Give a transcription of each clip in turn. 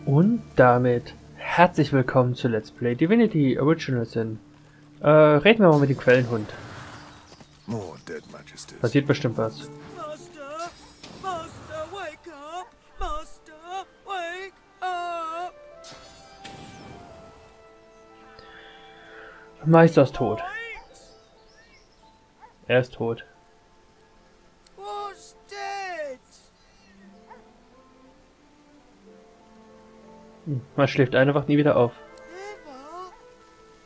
Und damit herzlich willkommen zu Let's Play Divinity Original Sin. Reden wir mal mit dem Quellenhund. Passiert bestimmt was. Master, Master, wake up! Master, wake up! Meister ist tot. Er ist tot. Was dead? Man schläft einfach nie wieder auf. Ever?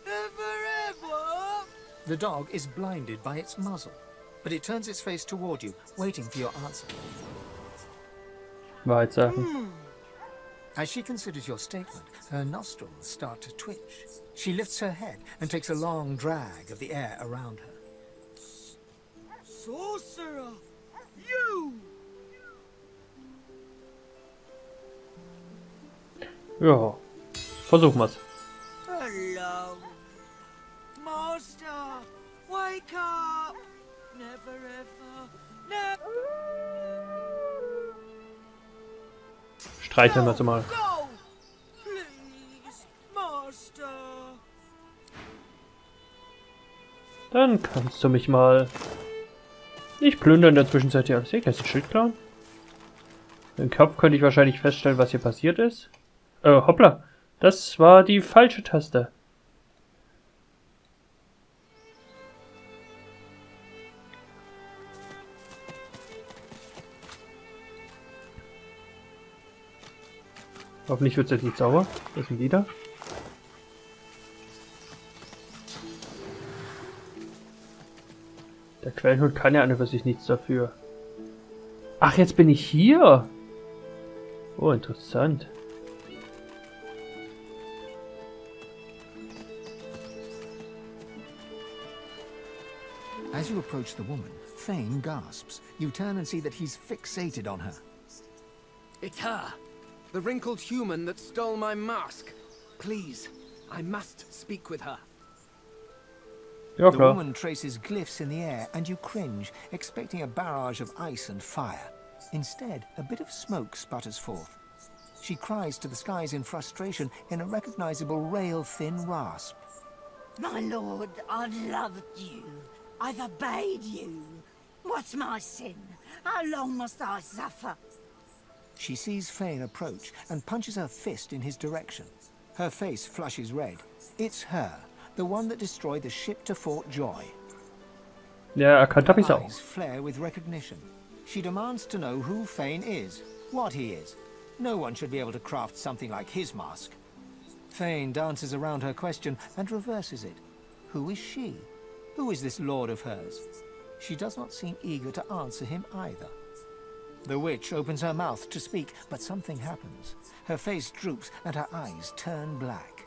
Ever, ever? The dog is blinded by its muzzle, but it turns its face toward you, waiting for your answer. Wahrheit sagen. As she considers your statement, her nostrils start to twitch. She lifts her head and takes a long drag of the air around her. Sorcerer! You! Ja, versuchen wir's. Hello! Master, wake up! Never ever, never... Streicheln wir sie mal. Go! Please, Master! Dann kannst du mich mal... Ich plündere in der Zwischenzeit hier alles. Hier kannst du ein Schild klauen. Im Kopf könnte ich wahrscheinlich feststellen, was hier passiert ist. Hoppla. Das war die falsche Taste. Hoffentlich wird es jetzt nicht sauer. Das sind wieder. Der Quellenhund kann ja an und für sich nichts dafür. Ach, jetzt bin ich hier. Oh, interessant. As you approach the woman, Thane gasps. You turn and see that he's fixated on her. It's her! The wrinkled human that stole my mask. Please, I must speak with her. Ja, The klar. woman traces glyphs in the air, and you cringe, expecting a barrage of ice and fire. Instead, a bit of smoke sputters forth. She cries to the skies in frustration in a recognizable rail-thin rasp. My lord, I've loved you. I've obeyed you. What's my sin? How long must I suffer? She sees Thane approach and punches her fist in his direction. Her face flushes red. It's her, the one that destroyed the ship to Fort Joy. Ja, erkannt hab ich's Her auch. eyes flare with recognition. She demands to know who Thane is, what he is. No one should be able to craft something like his mask. Thane dances around her question and reverses it. Who is she? Who is this lord of hers? She does not seem eager to answer him either. The witch opens her mouth to speak, but something happens. Her face droops and her eyes turn black.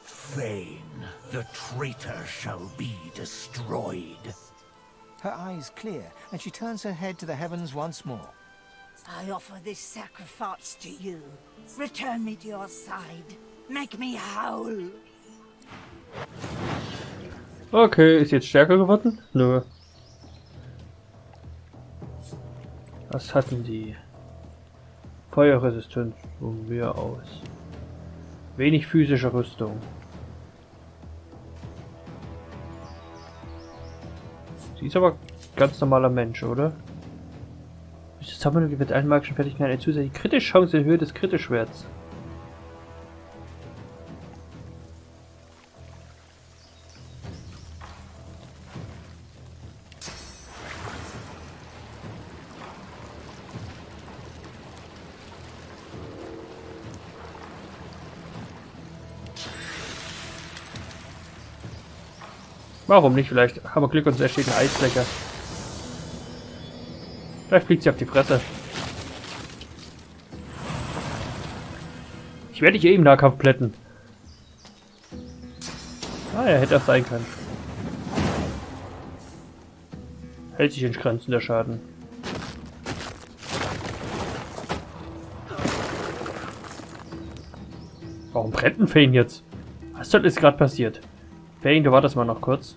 Thane, the traitor shall be destroyed. Her eyes clear, and she turns her head to the heavens once more. I offer this sacrifice to you. Return me to your side. Make me whole. Okay, ist jetzt stärker geworden? Nö. Was hatten die? Feuerresistenz von mir aus. Wenig physische Rüstung. Sie ist aber ganz normaler Mensch, oder? Bis jetzt haben wir mit allen magischen Fertigkeiten eine zusätzliche Kritischchance in Höhe des Kritischwerts. Warum nicht? Vielleicht haben wir Glück und es entsteht ein Eisflecker. Vielleicht fliegt sie auf die Fresse. Ich werde dich eh im Nahkampf plätten. Ah ja, hätte das sein können. Hält sich in Grenzen der Schaden. Warum brennt ein Fane jetzt? Was soll ist gerade passiert? Fane, du wartest mal noch kurz.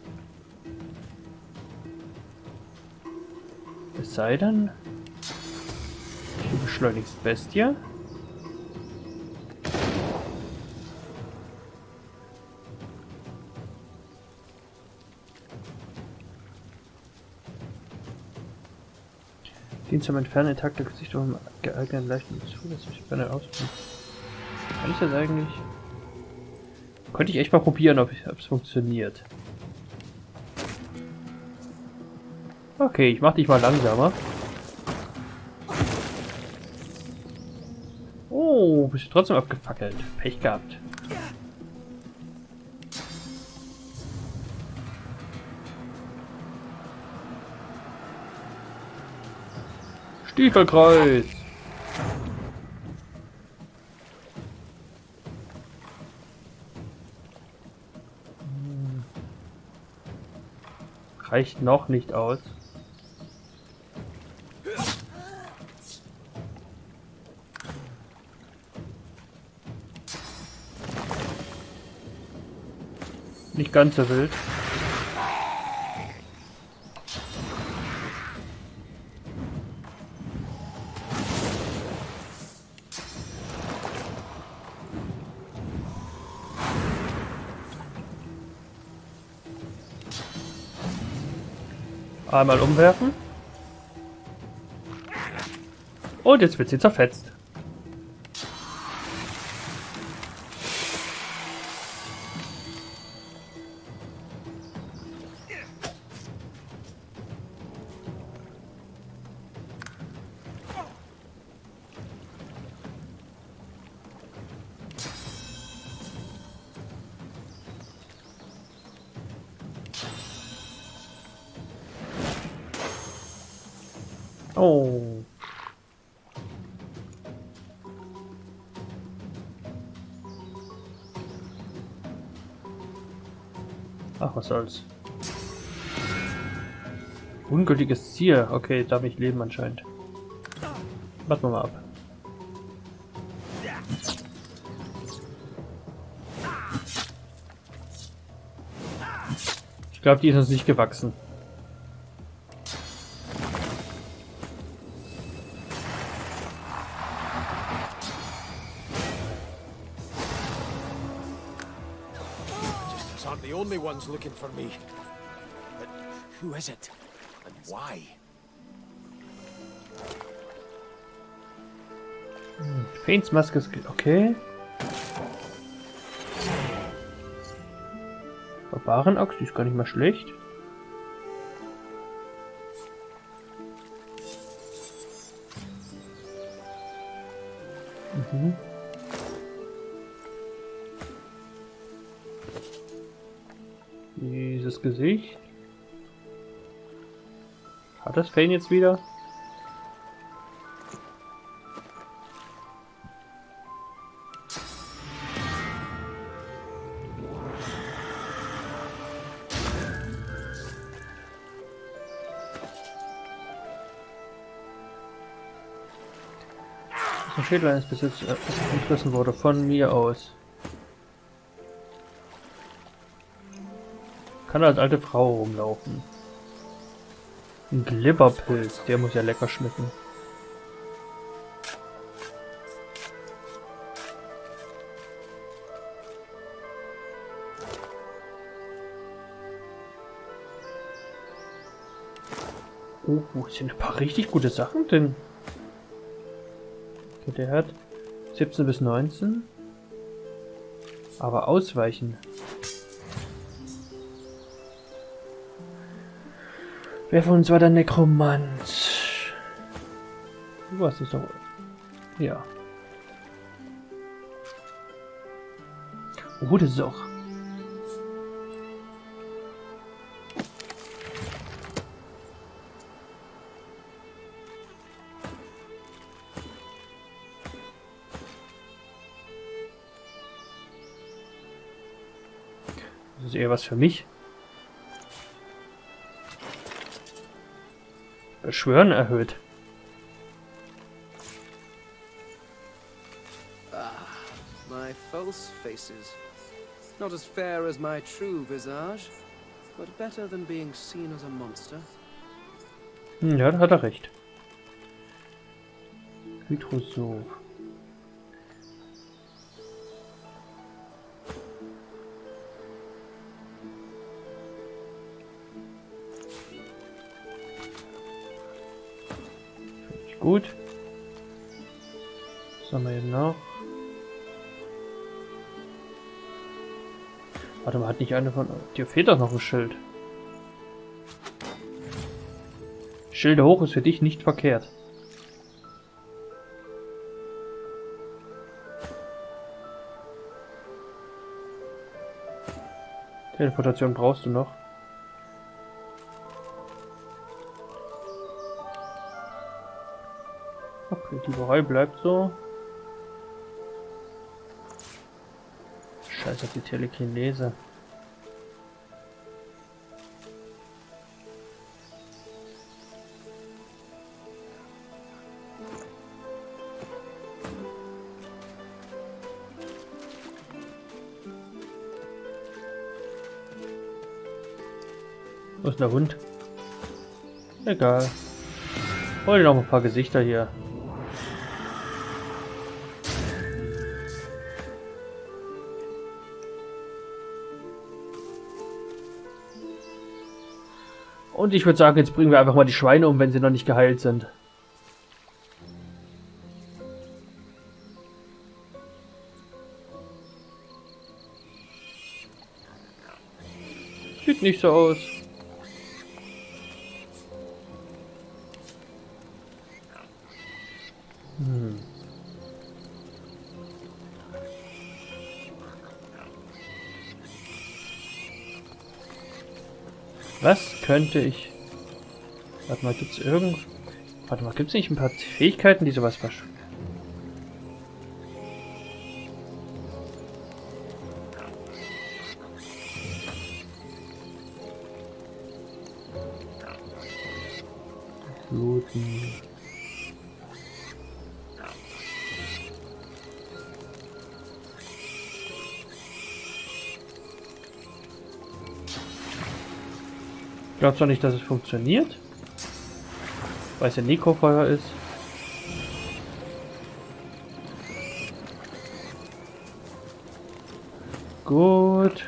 Es sei denn, du beschleunigst Bestie. Dient zum Entfernen intakter Gesichter um geeigneten leichten zulässig bei der Ausbildung. Kann ich das eigentlich? Könnte ich echt mal probieren, ob es funktioniert. Okay, ich mach dich mal langsamer. Oh, bist du trotzdem abgefackelt. Pech gehabt. Stiefelkreuz! Reicht noch nicht aus. Nicht ganz so wild. Einmal umwerfen. Und jetzt wird sie zerfetzt. Oh. Ach, was soll's. Ungültiges Ziel. Okay, darf ich leben anscheinend. Warten wir mal ab. Ich glaube, die ist uns nicht gewachsen. Aren't the only ones looking for me. But who is it? And why? Fanes Maske ist okay. Barbaren-Axt, die ist gar nicht mal schlecht. Mhm. Dieses Gesicht. Hat das Fane jetzt wieder? Der Schädel eines Besitzers entrissen wurde von mir aus. Kann als alte Frau rumlaufen. Ein Glibberpilz, der muss ja lecker schmecken. Oh, sind ein paar richtig gute Sachen drin. Okay, der hat 17 bis 19. Aber ausweichen. Wer von uns war der Nekromant? Du warst es doch. Ja. Oh, das ist auch. Das ist eher was für mich. Beschwören erhöht. My false faces. Not as fair as my true visage, but better than being seen as a monster. Ja, da hat er recht. Hydrosoph. Gut. Was haben wir eben noch? Warte mal, hat nicht eine von... Dir fehlt doch noch ein Schild. Schilde hoch ist für dich nicht verkehrt. Teleportation brauchst du noch. Okay, die Dieberei bleibt so. Scheiße, die Telekinese. Wo ist der Hund? Egal. Hol dir noch ein paar Gesichter hier. Und ich würde sagen, jetzt bringen wir einfach mal die Schweine um, wenn sie noch nicht geheilt sind. Sieht nicht so aus. Was könnte ich... Warte mal, gibt's irgend... Warte mal, gibt's nicht ein paar Fähigkeiten, die sowas versch... Bluten... Glaubst du nicht, dass es funktioniert? Weil es ja Nekrofeuer ist. Gut.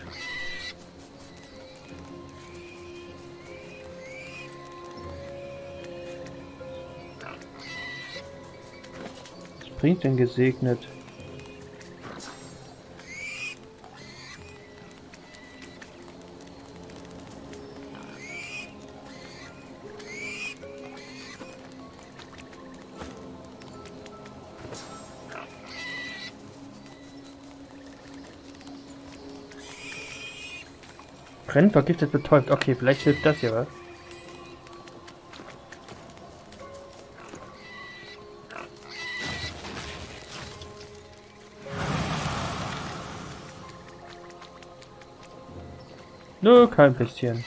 Was bringt denn gesegnet? Brennt, vergiftet, betäubt. Okay, vielleicht hilft das ja was. Nö, kein bisschen.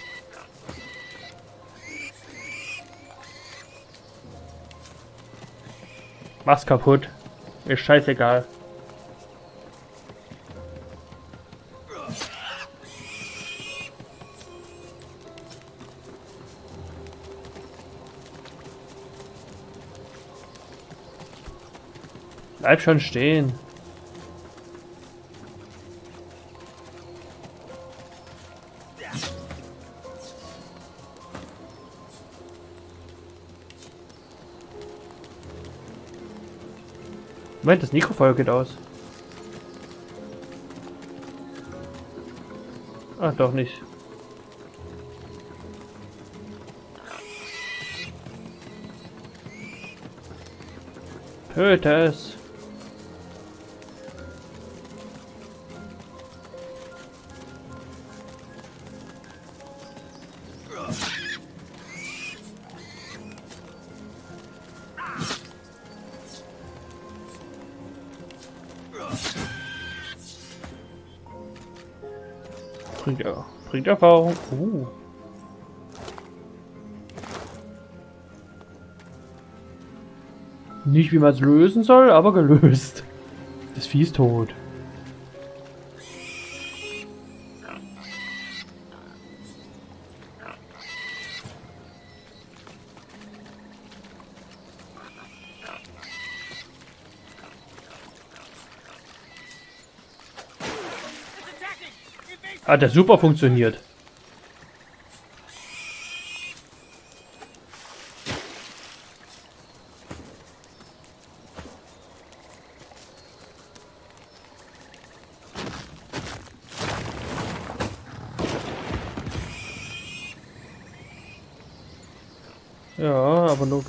Mach's kaputt. Ist scheißegal. Bleib schon stehen. Moment, das Mikrofeuer geht aus. Ah, doch nicht. Töte es. Bringt Erfahrung. Nicht wie man es lösen soll, aber gelöst. Das Vieh ist tot. Hat der super funktioniert. Ja, aber nur...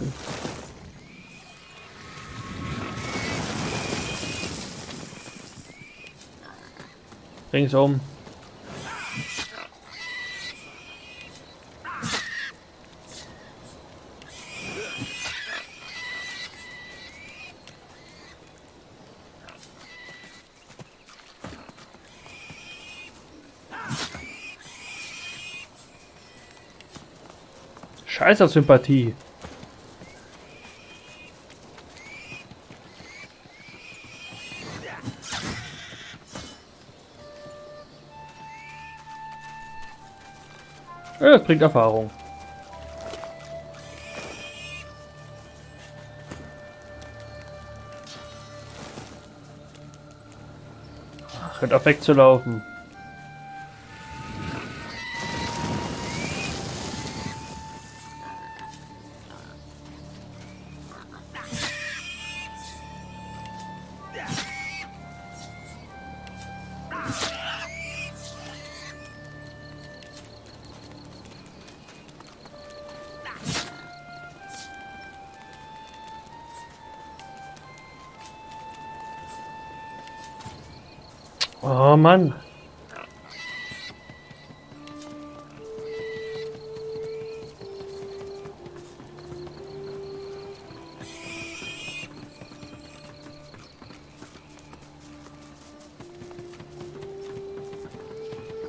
Ringsum. Scheiß auf Sympathie. Ja, das bringt Erfahrung. Ach, hört auf wegzulaufen. Oh Mann.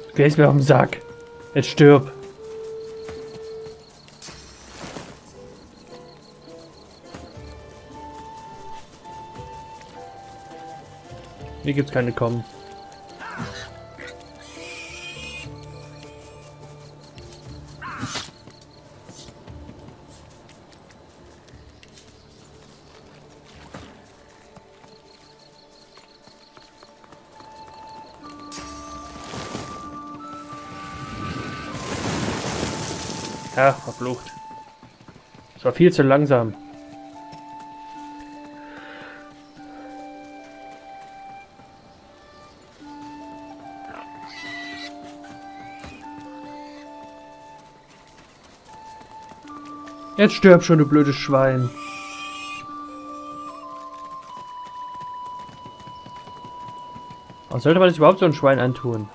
Du gehst mir auf den Sack. Jetzt stirb. Hier gibt's keine Kommen. Ja, verflucht. Es war viel zu langsam. Jetzt stirb schon, du blödes Schwein. Was sollte man sich überhaupt so ein Schwein antun?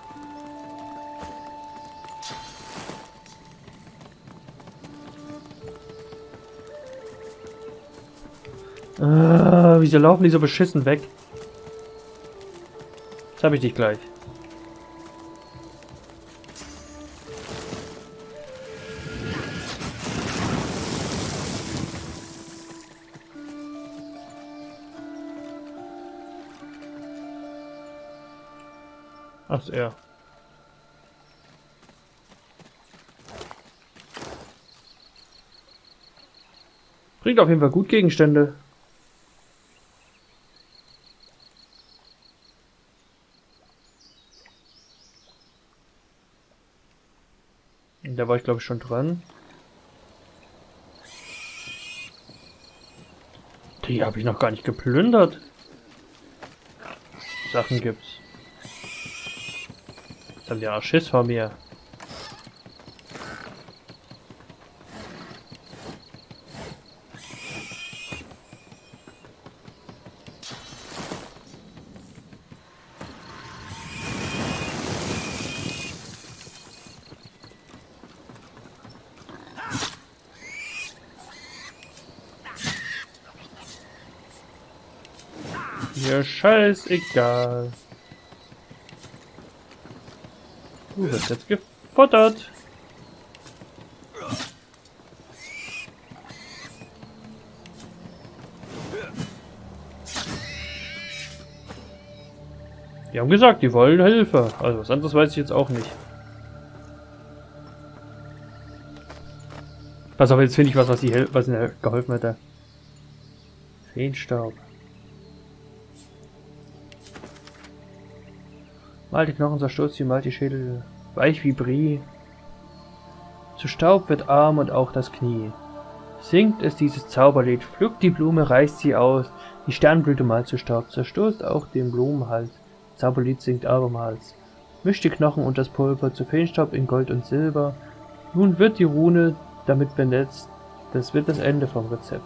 Wieso laufen die so beschissen weg? Jetzt habe ich dich gleich. Ach so, ja. Bringt auf jeden Fall gut Gegenstände. Da war ich glaube ich schon dran. Die habe ich noch gar nicht geplündert. Sachen gibt's. Jetzt haben die auch Schiss vor mir. Mir scheißegal. Du wirst jetzt gefuttert. Die haben gesagt, die wollen Hilfe. Also was anderes weiß ich jetzt auch nicht. Pass auf, jetzt finde ich was ihnen geholfen hätte. Feenstaub. Malt die Knochen, zerstoßt sie, malt die Schädel weich wie Brie. Zu Staub wird Arm und auch das Knie. Singt es dieses Zauberlied, pflückt die Blume, reißt sie aus, die Sternblüte malt zu Staub, zerstoßt auch den Blumenhals. Zauberlied singt abermals. Mischt die Knochen und das Pulver zu Feenstaub in Gold und Silber. Nun wird die Rune damit benetzt, Das wird das Ende vom Rezept.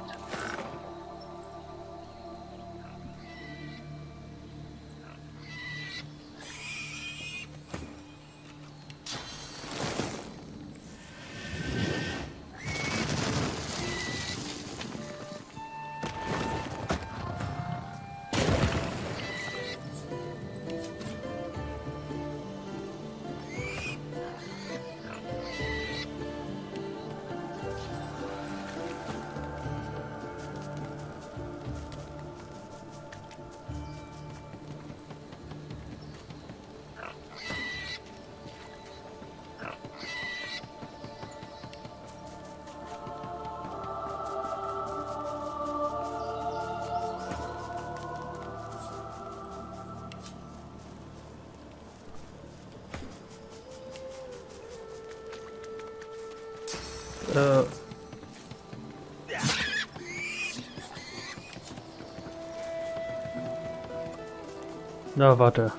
Na, warte.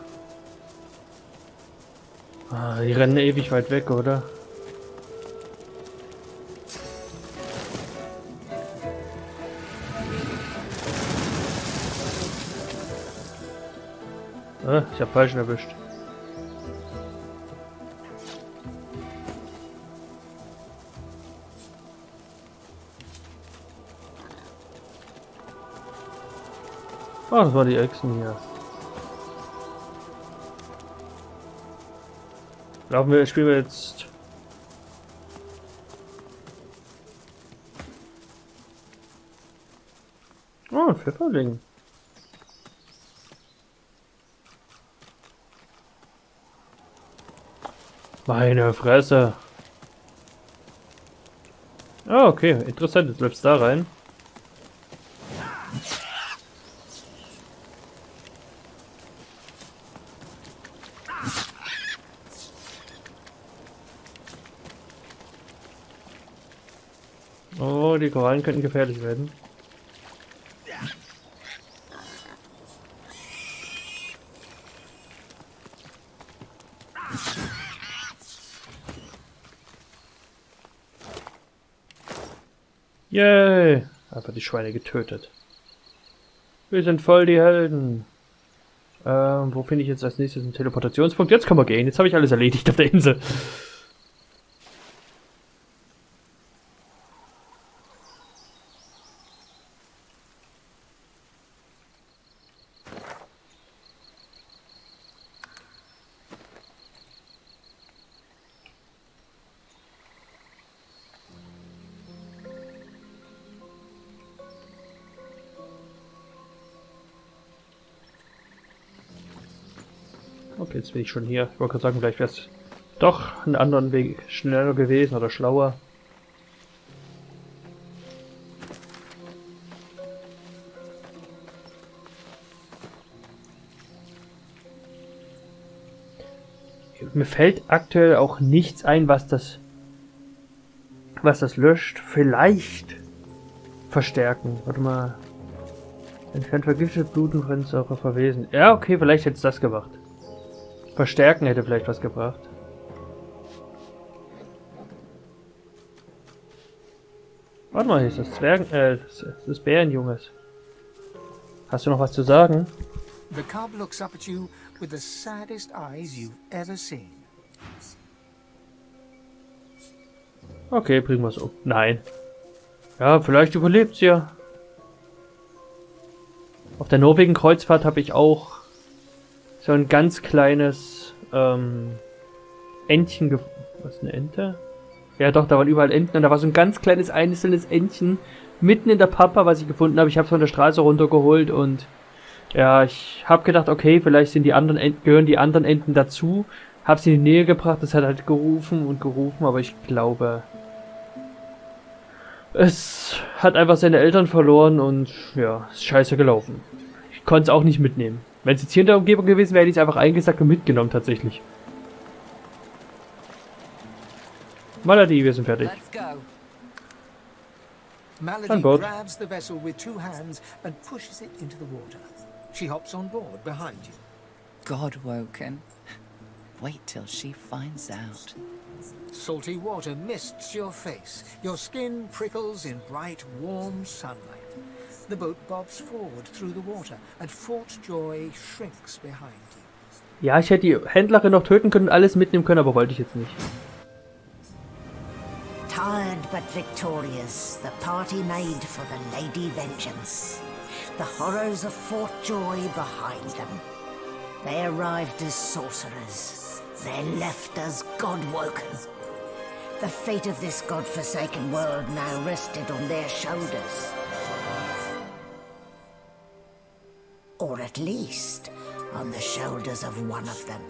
Ah, die rennen ewig weit weg, oder? Ich hab falsch erwischt. Ah, das waren die Echsen hier. Spielen wir jetzt. Oh, ein Pfefferling. Meine Fresse. Ah, okay, interessant, jetzt läuft's da rein. Oh, die Korallen könnten gefährlich werden. Yay! Einfach die Schweine getötet. Wir sind voll die Helden. Wo finde ich jetzt als nächstes einen Teleportationspunkt? Jetzt können wir gehen. Jetzt habe ich alles erledigt auf der Insel. Okay, jetzt bin ich schon hier. Ich wollte gerade sagen, vielleicht wäre es doch einen anderen Weg schneller gewesen oder schlauer. Mir fällt aktuell auch nichts ein, was das löscht. Vielleicht verstärken. Warte mal. Entfernt vergiftet Blut und Brennsäure verwesen. Ja, okay, vielleicht hätte es das gemacht. Verstärken hätte vielleicht was gebracht. Warte mal, hier ist das das ist Bärenjunges. Hast du noch was zu sagen? The cub looks up at you with the saddest eyes you've ever seen. Okay, bringen wir es um. Nein. Ja, vielleicht überlebt sie ja. Auf der Norwegen-Kreuzfahrt habe ich auch so ein ganz kleines Entchen Was, eine Ente? Ja doch, da waren überall Enten und da war so ein ganz kleines einzelnes Entchen mitten in der Pampa, was ich gefunden habe. Ich habe es von der Straße runtergeholt und ja, ich habe gedacht, okay, vielleicht sind gehören die anderen Enten dazu. Habe sie in die Nähe gebracht, das hat halt gerufen, aber ich glaube, es hat einfach seine Eltern verloren und ja, ist scheiße gelaufen. Ich konnte es auch nicht mitnehmen. Wenn es jetzt hier in der Umgebung gewesen wäre, hätte ich es einfach eingesackt und mitgenommen, tatsächlich. Maladi, wir sind fertig. Malady grabs the vessel with two hands and pushes it into the water. She hops on board behind you. God woken. Wait till she finds out. Salty water mists your face. Your skin prickles in bright, warm sunlight. The boat bobs forward through the water, and Fort Joy shrinks behind you. Ja, ich hätte die Händlerin noch töten können und alles mitnehmen können, aber wollte ich jetzt nicht. Tired but victorious, the party made for the Lady Vengeance. The horrors of Fort Joy behind them. They arrived as sorcerers. They left as God-woken. The fate of this God-forsaken world now rested on their shoulders. Or at least, on the shoulders of one of them.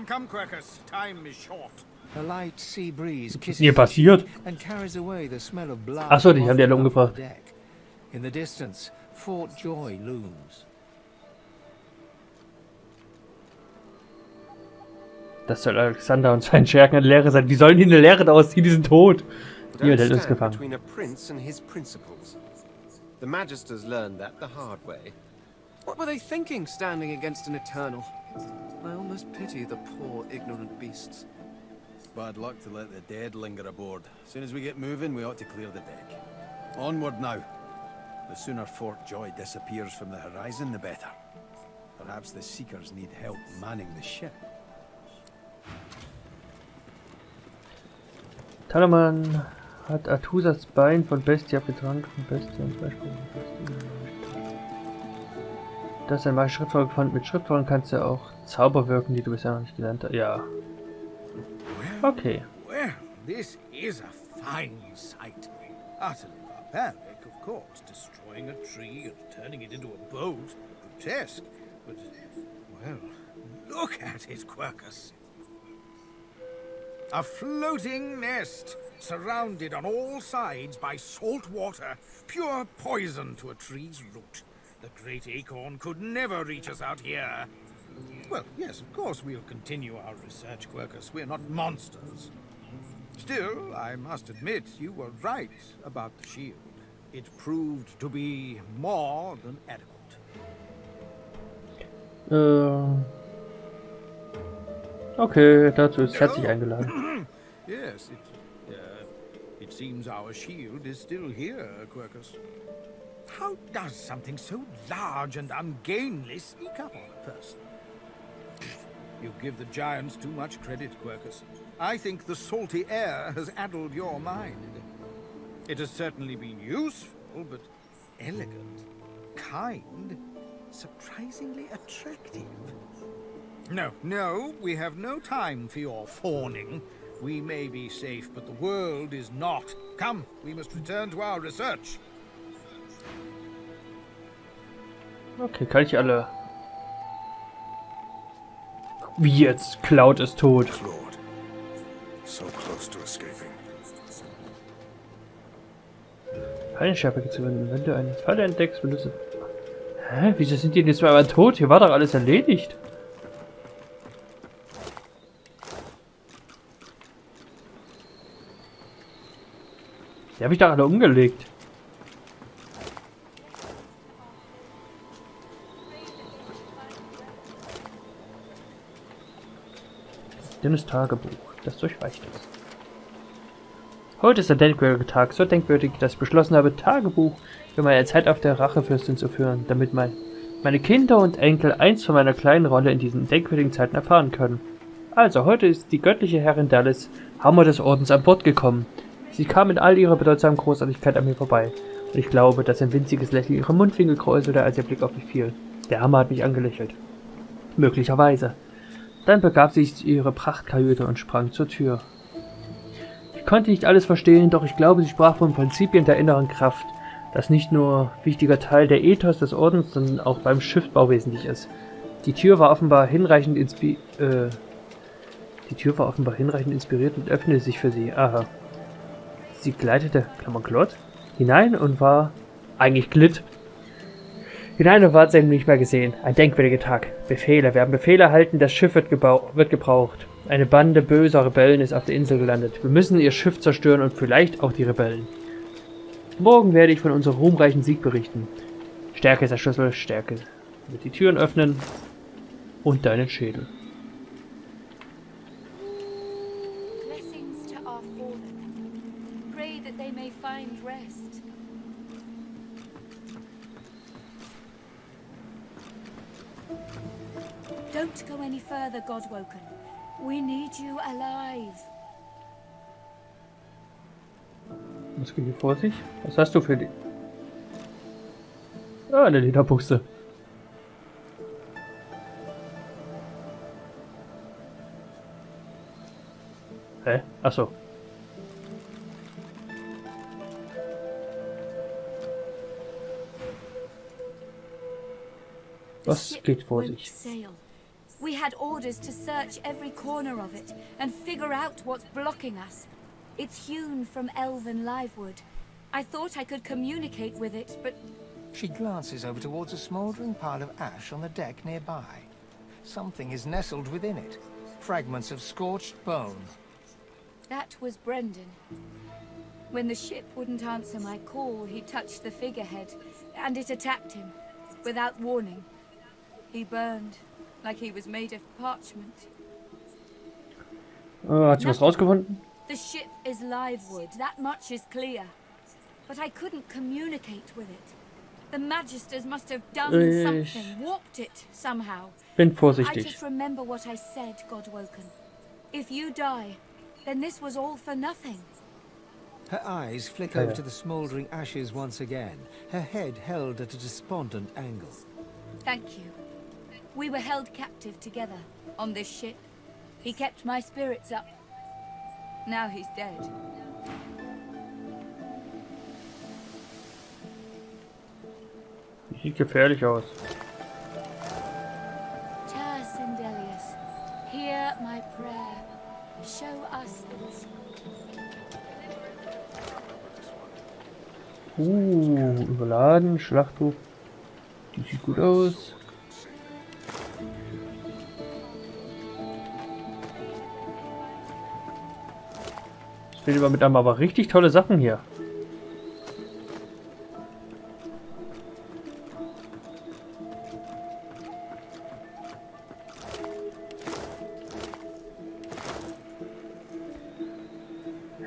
Come, Quercus. Time is short. A light sea breeze Was ist denn hier passiert? and carries away the smell of blood. Ach so, die haben die alle off the umgebracht. deck. In the distance, Fort Joy looms. Das soll Alexander und sein Schergen eine Lehre sein. Wie sollen die eine Lehre daraus ziehen? Die sind tot. Niemand hält uns gefangen. Between a prince and his principles. The Magisters learned that the hard way. What were they thinking, standing against an Eternal? I almost pity the poor, ignorant beasts. Bad luck to let the dead linger aboard. As soon as we get moving, we ought to clear the deck. Onward now. The sooner Fort Joy disappears from the horizon, the better. Perhaps the Seekers need help manning the ship. Talaman hat Artusas Bein von Bestia betrankt, von Bestia und Beispiel. Das ist ein magischer Schriftfolger gefunden. Mit Schriftfolgern kannst du auch Zauber wirken, die du bisher noch nicht gelernt hast. Ja. Okay. Well, this is a fine sight. Utterly barbaric, of course, destroying a tree and turning it into a boat. Grotesque, but, well, look at it, Quercus. A floating nest, surrounded on all sides by salt water, pure poison to a tree's root. The great acorn could never reach us out here. Well, yes, of course we'll continue our research, Quercus. We're not monsters. Still, I must admit you were right about the shield. It proved to be more than adequate. Okay, dazu ist herzlich eingeladen. Yes, it seems our shield is still here, Quercus. How does something so large and ungainly sneak up on a person? You give the giants too much credit, Quercus. I think the salty air has addled your mind. It has certainly been useful, but elegant, kind, surprisingly attractive. No, we have no time for your fawning. We may be safe, but the world is not. Come, we must return to our research. Okay, kann ich alle... Wie jetzt? Cloud ist tot. Lord, so close to escaping. Heilenschärfe zu gewinnen. Wenn du eine Falle entdeckst, benutze... Hä? Wieso sind die jetzt zweimal tot? Hier war doch alles erledigt. Die habe ich doch alle umgelegt. Dünnes Tagebuch, das durchweicht ist. Heute ist ein denkwürdiger Tag, so denkwürdig, dass ich beschlossen habe, Tagebuch für meine Zeit auf der Rachefürstin zu führen, damit meine Kinder und Enkel eins von meiner kleinen Rolle in diesen denkwürdigen Zeiten erfahren können. Also, heute ist die göttliche Herrin Dallas, Hammer des Ordens, an Bord gekommen. Sie kam in all ihrer bedeutsamen Großartigkeit an mir vorbei, und ich glaube, dass ein winziges Lächeln ihre Mundwinkel kräuselte, als ihr Blick auf mich fiel. Der Hammer hat mich angelächelt. Möglicherweise. Dann begab sie sich zu ihrer Prachtkajüte und sprang zur Tür. Ich konnte nicht alles verstehen, doch ich glaube, sie sprach von Prinzipien der inneren Kraft, das nicht nur wichtiger Teil der Ethos des Ordens, sondern auch beim Schiffbau wesentlich ist. Die Tür war offenbar hinreichend inspiriert und öffnete sich für sie. Aha. Sie gleitete, Glott, hinein und war eigentlich glitt Hinein und Wahrsinn nicht mehr gesehen. Ein denkwürdiger Tag. Befehle. Wir haben Befehle erhalten, das Schiff wird gebraucht. Eine Bande böser Rebellen ist auf der Insel gelandet. Wir müssen ihr Schiff zerstören und vielleicht auch die Rebellen. Morgen werde ich von unserem ruhmreichen Sieg berichten. Stärke ist der Schlüssel, Stärke wird die Türen öffnen und deinen Schädel. Blessings to our fallen. Pray that they may find rest. Don't go any further, Godwoken. We need you alive. Was geht hier vor sich? Was hast du für die... Ah, eine Lederbuchse. Hä? Achso. Was geht vor sich? We had orders to search every corner of it and figure out what's blocking us. It's hewn from elven livewood. I thought I could communicate with it, but... She glances over towards a smouldering pile of ash on the deck nearby. Something is nestled within it. Fragments of scorched bone. That was Brendan. When the ship wouldn't answer my call, he touched the figurehead, and it attacked him, without warning. He burned, like he was made of parchment. Hat sie was rausgefunden? The ship is livewood, that much is clear. But I couldn't communicate with it. The Magisters must have done something, warped it somehow. Bin I vorsichtig. just remember what I said, Godwoken. If you die, then this was all for nothing. Her eyes flick over to the smouldering ashes once again, her head held at a despondent angle. Thank you. We were held captive together on this ship. He kept my spirits up. Now he's dead. Sieht gefährlich aus. Sindelius, hear my prayer. Show us this. Überladen, Schlachtruf. Die sieht gut aus. Es fehlen über mit einem aber richtig tolle Sachen hier.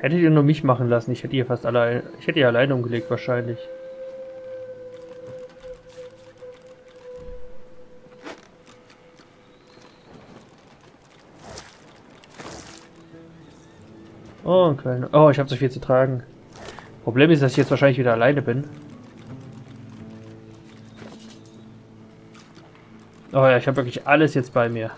Hättet ihr nur mich machen lassen, ich hätte ihr fast allein. Ich hätte ihr alleine umgelegt wahrscheinlich. Oh, ein kleiner. Oh, ich habe so viel zu tragen. Problem ist, dass ich jetzt wahrscheinlich wieder alleine bin. Oh ja, ich habe wirklich alles jetzt bei mir.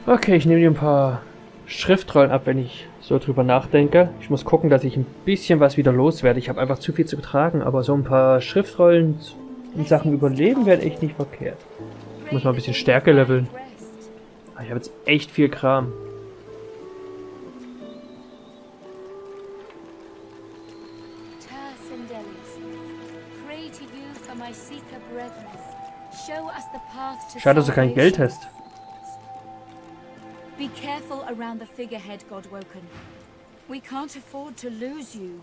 Okay, ich nehme dir ein paar Schriftrollen ab, wenn ich so drüber nachdenke. Ich muss gucken, dass ich ein bisschen was wieder loswerde. Ich habe einfach zu viel zu tragen, aber so ein paar Schriftrollen in Sachen Überleben wären echt nicht verkehrt. Ich muss mal ein bisschen Stärke leveln. Ich habe jetzt echt viel Kram. Schade, dass du kein Geld hast. Be careful around the figurehead, Godwoken. We can't afford to lose you.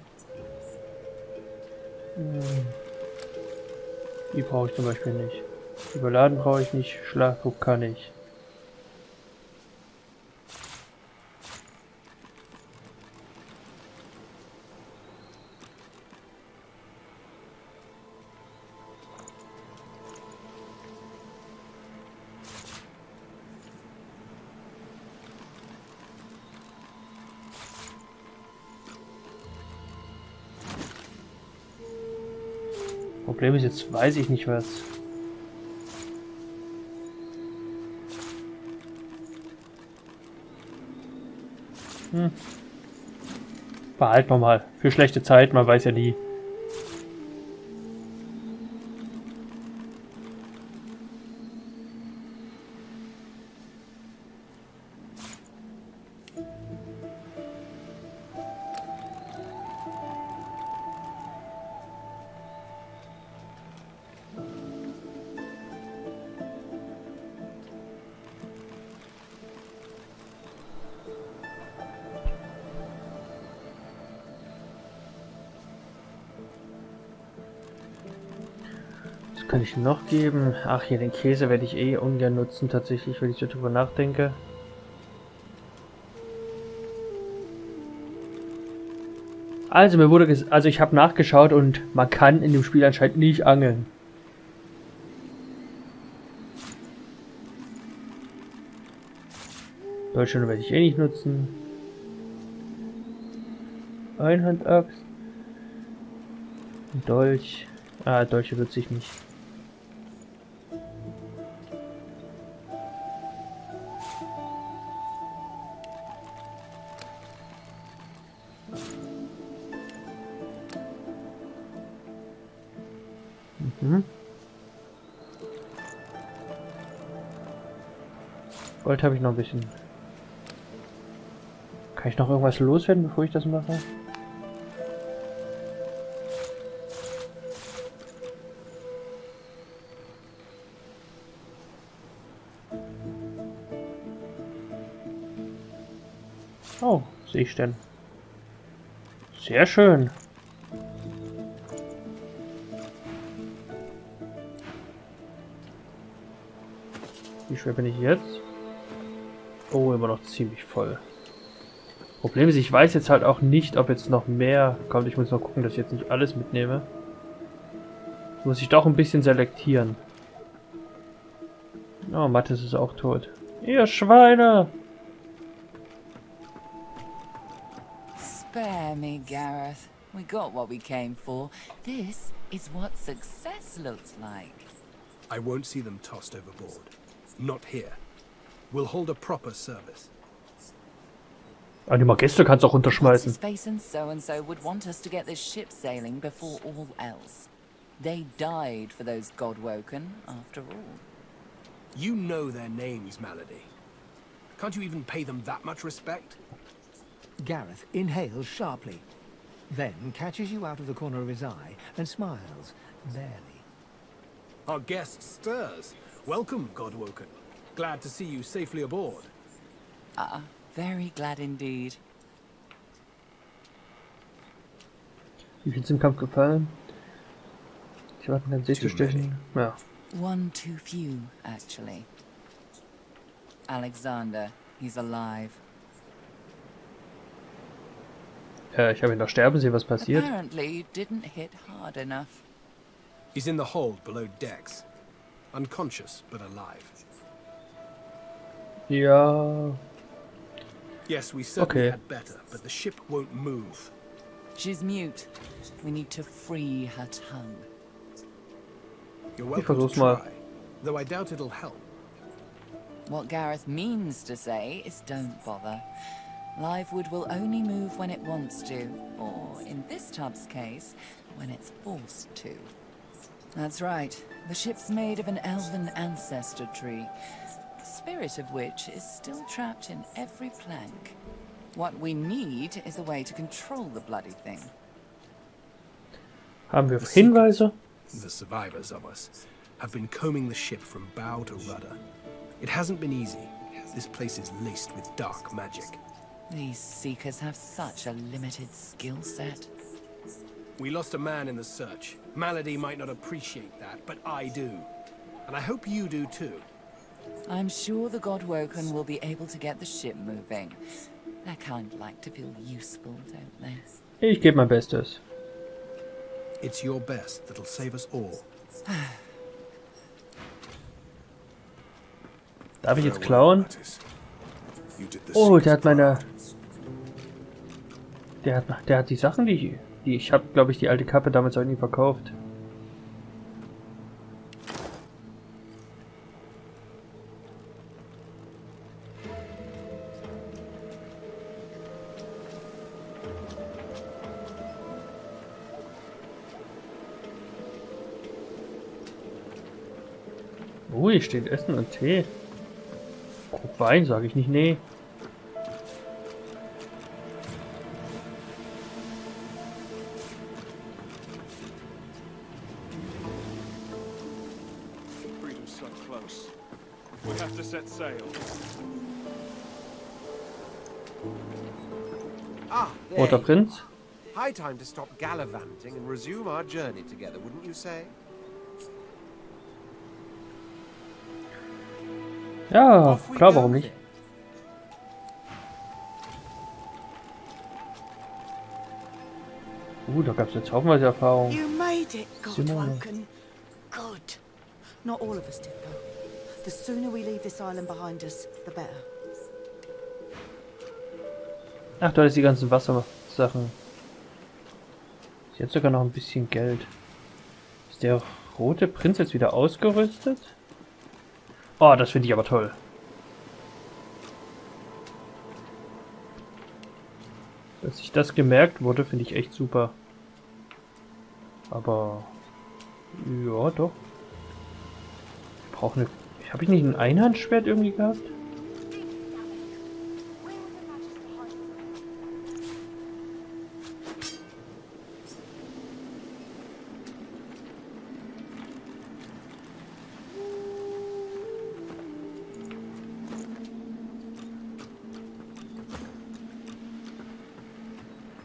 Die brauche ich zum Beispiel nicht. Überladen brauche ich nicht. Schlafdruck kann ich. Problem ist, jetzt weiß ich nicht was. Behalten wir mal. Für schlechte Zeit, man weiß ja nie. Kann ich noch geben? Ach, hier den Käse werde ich eh ungern nutzen, tatsächlich, wenn ich darüber nachdenke. Also mir wurde ich habe nachgeschaut und man kann in dem Spiel anscheinend nicht angeln. Deutschland werde ich eh nicht nutzen. Einhandaxt. Dolch. Ah, Dolche nutze ich nicht. Gold habe ich noch ein bisschen. Kann ich noch irgendwas loswerden, bevor ich das mache? Oh, sehe ich denn. Sehr schön. Wie schwer bin ich jetzt? Oh, immer noch ziemlich voll. Problem ist, ich weiß jetzt halt auch nicht, ob jetzt noch mehr kommt. Ich muss noch gucken, dass ich jetzt nicht alles mitnehme. Muss ich doch ein bisschen selektieren. Oh, Mattes ist auch tot. Ihr Schweine! Spare me, Gareth. We got what we came for. This is what success looks like. I won't see them tossed overboard. Not here. We'll hold a proper service. Ah, die Magister kannst du auch runterschmeißen. Space and so would want us to get this ship sailing before all else. They died for those Godwoken, after all. You know their names, Malady. Can't you even pay them that much respect? Gareth inhales sharply, then catches you out of the corner of his eye and smiles, barely. Our guest stirs. Welcome, Godwoken. Glad to see you safely aboard. Very glad indeed. Wie viel ist im Kampf gefallen? Ich warte dann See zu stechen. Ja. One too few, actually. Alexander, he's alive. Ich habe ihn noch sterben sehen, was passiert. Apparently didn't hit hard enough. He's in the hold below decks. Unconscious, but alive. Ja. Yes, we certainly had better, but the ship won't move. She's mute. We need to free her tongue. You're welcome to try, though I doubt it'll help. What Gareth means to say is don't bother. Livewood will only move when it wants to, or in this tub's case, when it's forced to. That's right. The ship's made of an elven ancestor tree, the spirit of which is still trapped in every plank. What we need is a way to control the bloody thing. Haben wir Hinweise? The survivors of us have been combing the ship from bow to rudder. It hasn't been easy. This place is laced with dark magic. These seekers have such a limited skill set. We lost a man in the search. Malady might not appreciate that, but I do. And I hope you do too. I'm sure the Godwoken will be able to get the ship moving. They kind of like to feel useful, don't they? Ich gebe mein Bestes. It's your best that'll save us all. Darf ich jetzt klauen? Oh, der hat meine... Der hat die Sachen, die ich habe, glaube ich, die alte Kappe damals auch nie verkauft. Oh, hier steht Essen und Tee. Krug Wein, sage ich nicht, nee. Freedom's so close. We have to set sail. Ah, there Roter you Prinz. are. High time to stop gallivanting and resume our journey together, wouldn't you say? Ja, Off we klar, go warum nicht? then. Da gab es jetzt haufenweise Erfahrung. You made it, Simone. Godwoken. Good. Not all of us did, though. The sooner we leave this island behind us, the better. Ach, da ist die ganzen Wassersachen. Ist jetzt sogar noch ein bisschen Geld. Ist der rote Prinz jetzt wieder ausgerüstet? Oh, das finde ich aber toll. Dass sich das gemerkt wurde, finde ich echt super. Aber ja, doch. Ich brauche eine. Habe ich nicht ein Einhandschwert irgendwie gehabt?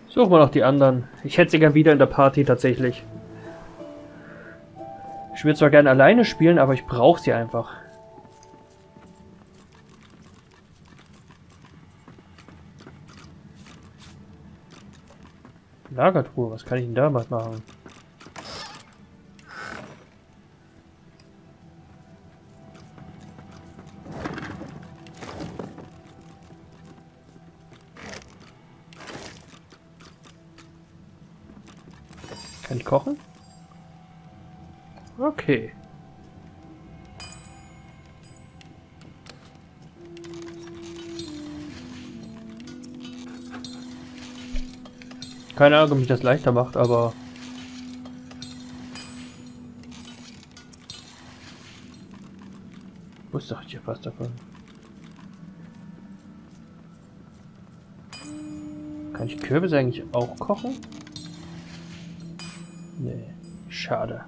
Suchen wir noch die anderen. Ich hätte sie gern wieder in der Party tatsächlich. Ich würde zwar gerne alleine spielen, aber ich brauche sie einfach. Lagertruhe, was kann ich denn da mal machen? Kann ich kochen? Okay. Keine Ahnung, ob mich das leichter macht, aber... Wusste ich ja was davon. Kann ich Kürbisse eigentlich auch kochen? Nee, schade.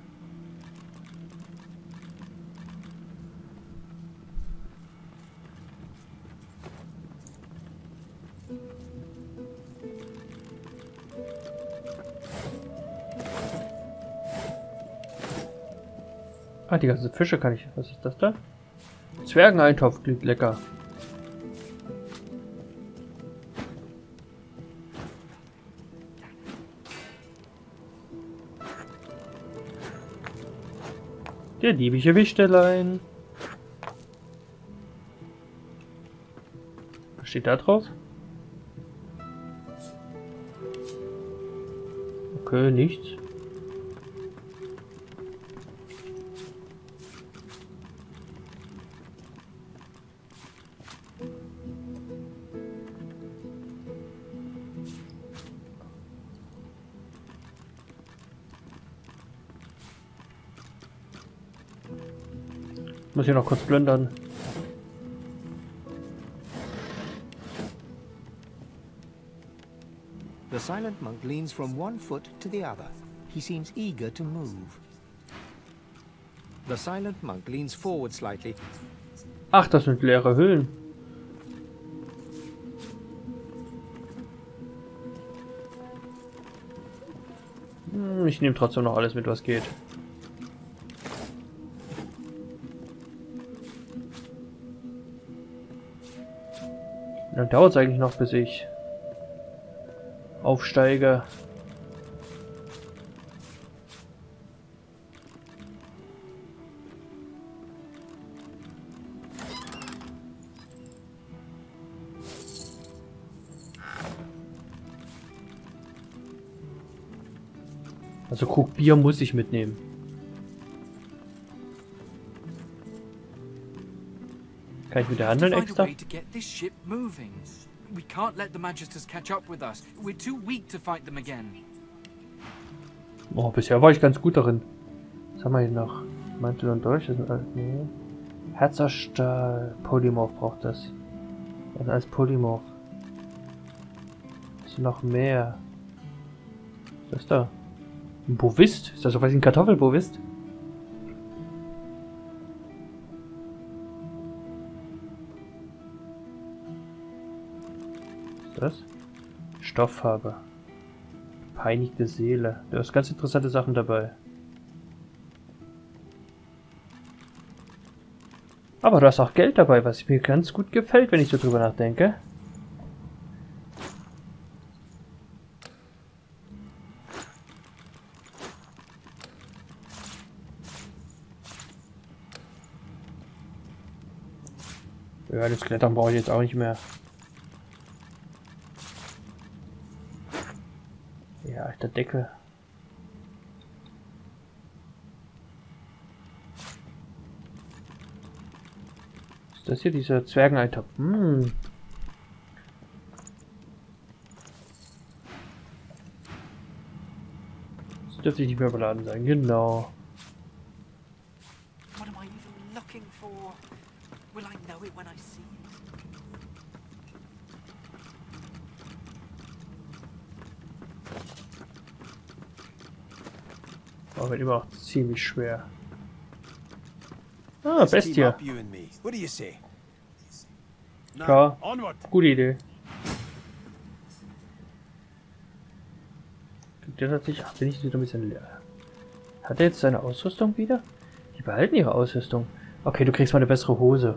Ah, die ganzen Fische kann ich... Was ist das da? Zwergeneintopf klingt lecker. Der liebliche Wichtelein. Was steht da drauf? Okay, nichts. Muss ich noch kurz plündern. The silent monk leans from one foot to the other. He seems eager to move. The silent monk leans forward slightly. Ach, das sind leere Hüllen. Ich nehme trotzdem noch alles mit, was geht. Dann dauert es eigentlich noch, bis ich aufsteige. Also Krug Bier muss ich mitnehmen. Kann ich mit der handeln extra? We can't let the Magisters catch up with us. We're too weak to fight them again. Oh, bisher war ich ganz gut darin. Was haben wir hier noch? Mantel und Dolch, das sind alles. Nee. Herz aus Stahl. Polymorph braucht das. Also als Polymorph. Ist noch mehr. Was ist da? Ein Bovist? Ist das so was wie ein Kartoffelbovist? Was ist das? Stofffarbe. Peinigte Seele. Da ist ganz interessante Sachen dabei. Aber da ist auch Geld dabei, was mir ganz gut gefällt, wenn ich so drüber nachdenke. Ja, das Klettern brauche ich jetzt auch nicht mehr. Ja, der Deckel. Ist das hier dieser Zwergeneintopf? Hm. Das dürfte nicht mehr überladen sein, genau. What am I even looking for? Will I know it when I see it? Aber wird immer auch ziemlich schwer. Ah, Bestie. Klar, gute Idee. Gibt der tatsächlich... Ach, bin ich wieder ein bisschen leer. Hat er jetzt seine Ausrüstung wieder? Die behalten ihre Ausrüstung. Okay, du kriegst mal eine bessere Hose.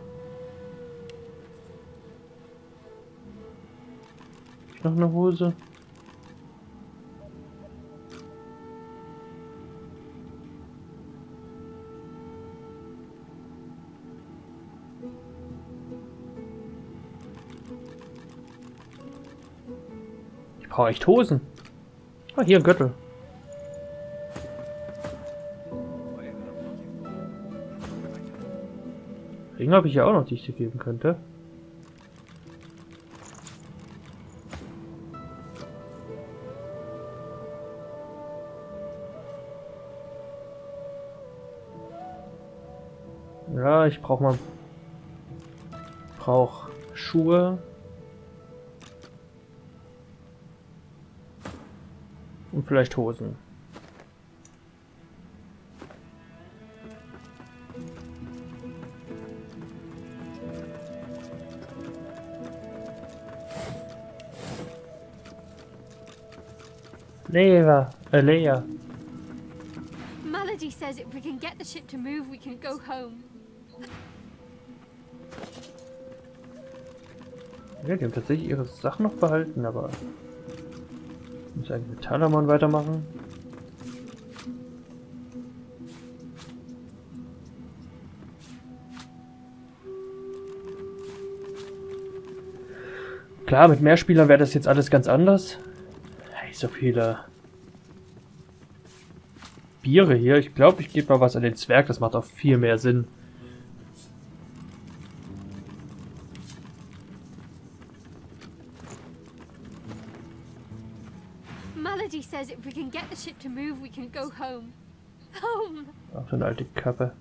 Noch eine Hose? Ich brauche echt Hosen. Ah, hier ein Gürtel. Ring habe ich ja auch noch, die ich dir geben könnte. Ja, ich brauche mal... Brauche Schuhe. Und vielleicht Hosen. Leere, Leere. Melody says if we can get the ship to move, we can go home. Ja, die haben tatsächlich ihre Sachen noch behalten, aber... Ich muss eigentlich mit Talamon weitermachen. Klar, mit mehr Spielern wäre das jetzt alles ganz anders. Hey, so viele Biere hier. Ich glaube, ich gebe mal was an den Zwerg. Das macht auch viel mehr Sinn. Melody says if we can get the ship to move, we can go home. Home! Auch so eine alte Kappe.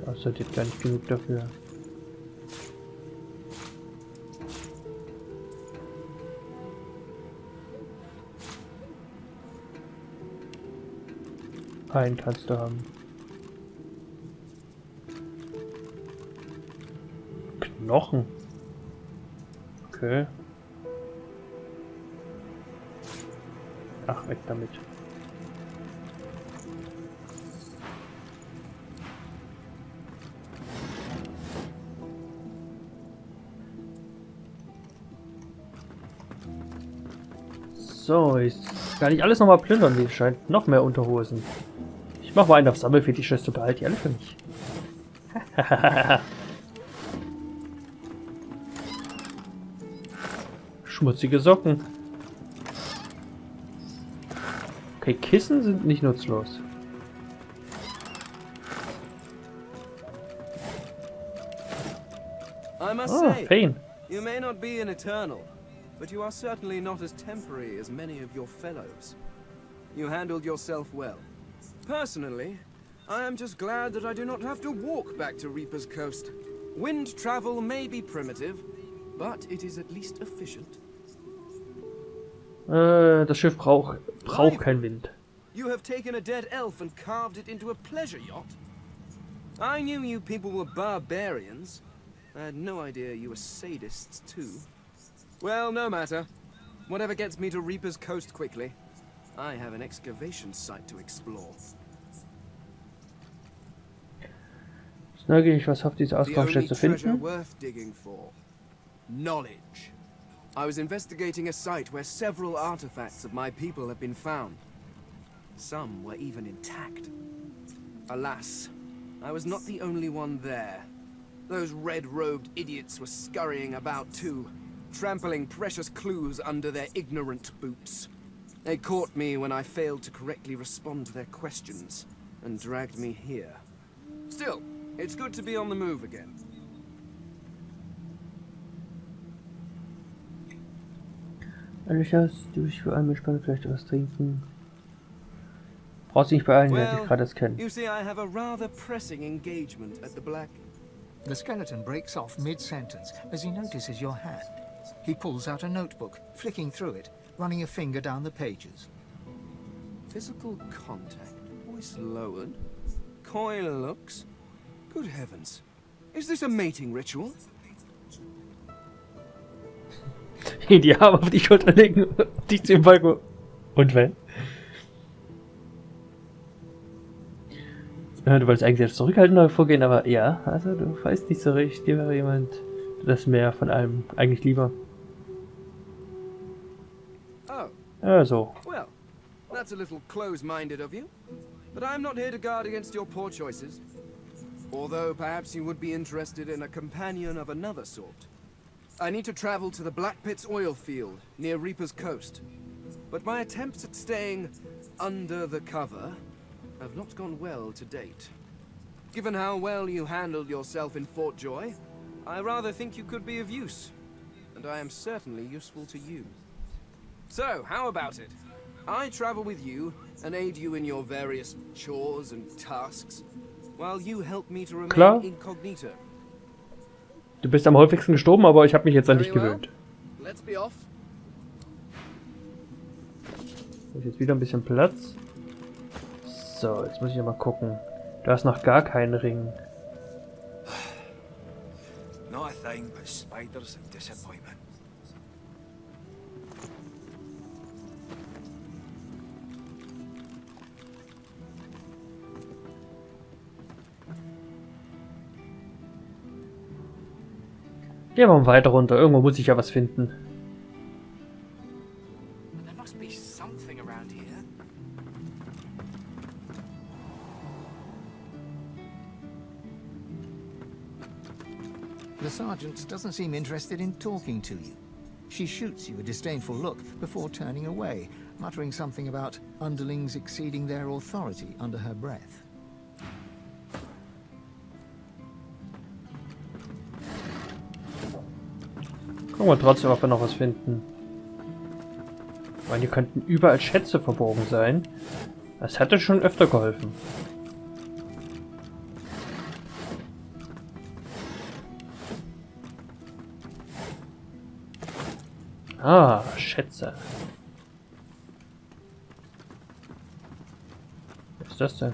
Das hat jetzt gar nicht genug dafür. Einen kannst du haben. Knochen. Okay. Ach, weg damit. So, ich kann nicht alles nochmal plündern, wie es scheint. Noch mehr Unterhosen. Ich mach mal einen auf Sammelfetischist und behalte die alle für mich. Schmutzige Socken. Okay, Kissen sind nicht nutzlos. I must say, Pain. you may not be an eternal, but you are certainly not as temporary as many of your fellows. You handled yourself well. Personally, I am just glad that I do not have to walk back to Reaper's Coast. Wind travel may be primitive, but it is at least efficient. Das Schiff braucht keinen Wind. You have taken a dead elf and carved it into a pleasure yacht? I knew you people were barbarians. I had no idea you were sadists too. Well, no matter. Whatever gets me to Reaper's Coast quickly. I have an excavation site to explore. Neugierig, was hofft diese Ausgrabungsstätte zu finden? Worth digging for. Knowledge. I was investigating a site where several artifacts of my people have been found. Some were even intact. Alas, I was not the only one there. Those red-robed idiots were scurrying about too, trampling precious clues under their ignorant boots. They caught me when I failed to correctly respond to their questions, and dragged me here. Still, it's good to be on the move again. Alicia, du bist für einen Spanne vielleicht was trinken. Brauchst dich nicht beeilen, wer dich gerade kennen. You see, I have a rather pressing engagement at the Black. The skeleton breaks off mid-sentence as he notices your hand. He pulls out a notebook, flicking through it, running a finger down the pages. Physical contact, voice lowered, coy looks. Good heavens, is this a mating ritual? Die Arme auf die Schulter legen, dich zu dem Balkon. Und wenn? Ja, du wolltest eigentlich jetzt zurückhaltender vorgehen, aber ja, also du weißt nicht so recht, dir wäre jemand das mehr von allem eigentlich lieber. Oh. Also. Well, that's a little close-minded of you, but I'm not here to guard against your poor choices. Although perhaps you would be interested in a companion of another sort. I need to travel to the Black Pit's oil field near Reaper's Coast, but my attempts at staying under the cover have not gone well to date. Given how well you handled yourself in Fort Joy, I rather think you could be of use, and I am certainly useful to you. So, how about it? I travel with you and aid you in your various chores and tasks, while you help me to remain incognito. Du bist am häufigsten gestorben, aber ich habe mich jetzt an dich gewöhnt. Let's be off. Jetzt wieder ein bisschen Platz. So, jetzt muss ich mal gucken. Du hast noch gar keinen Ring. Not a thing but spiders and disappointment. Gehen wir mal weiter runter. Irgendwo muss ich ja was finden. There must be something around here. The sergeant doesn't seem interested in talking to you. She shoots you a disdainful look before turning away, muttering something about underlings exceeding their authority under her breath. Gucken wir trotzdem, ob wir noch was finden. Ich meine, hier könnten überall Schätze verborgen sein. Das hätte schon öfter geholfen. Ah, Schätze. Was ist das denn?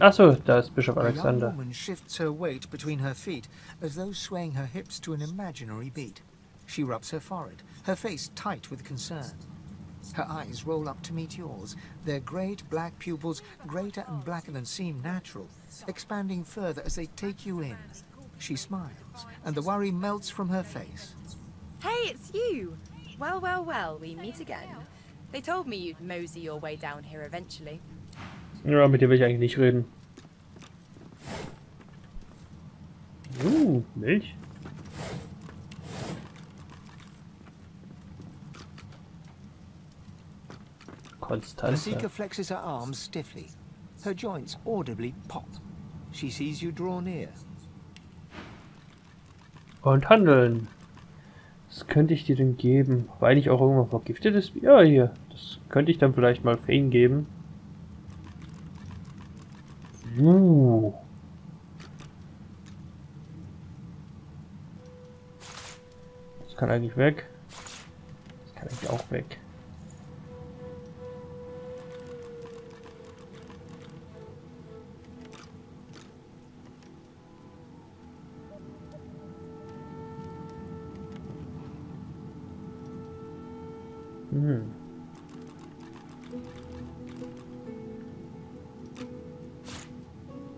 Achso, da ist Bischof Alexander. A young woman shifts her weight between her feet, as though swaying her hips to an imaginary beat. She rubs her forehead, her face tight with concern. Her eyes roll up to meet yours, their great black pupils greater and blacker than seem natural, expanding further as they take you in. She smiles, and the worry melts from her face. Hey, it's you! Well, well, well, we meet again. They told me you'd mosey your way down here eventually. Ja, mit dir will ich eigentlich nicht reden. Milch. The seeker flexes her arms stiffly. Her joints audibly pop. She sees you draw near. Und handeln. Was könnte ich dir denn geben? War eigentlich auch irgendwann vergiftetes? Ja, hier. Das könnte ich dann vielleicht mal Fane geben. Das kann eigentlich weg. Das kann eigentlich auch weg.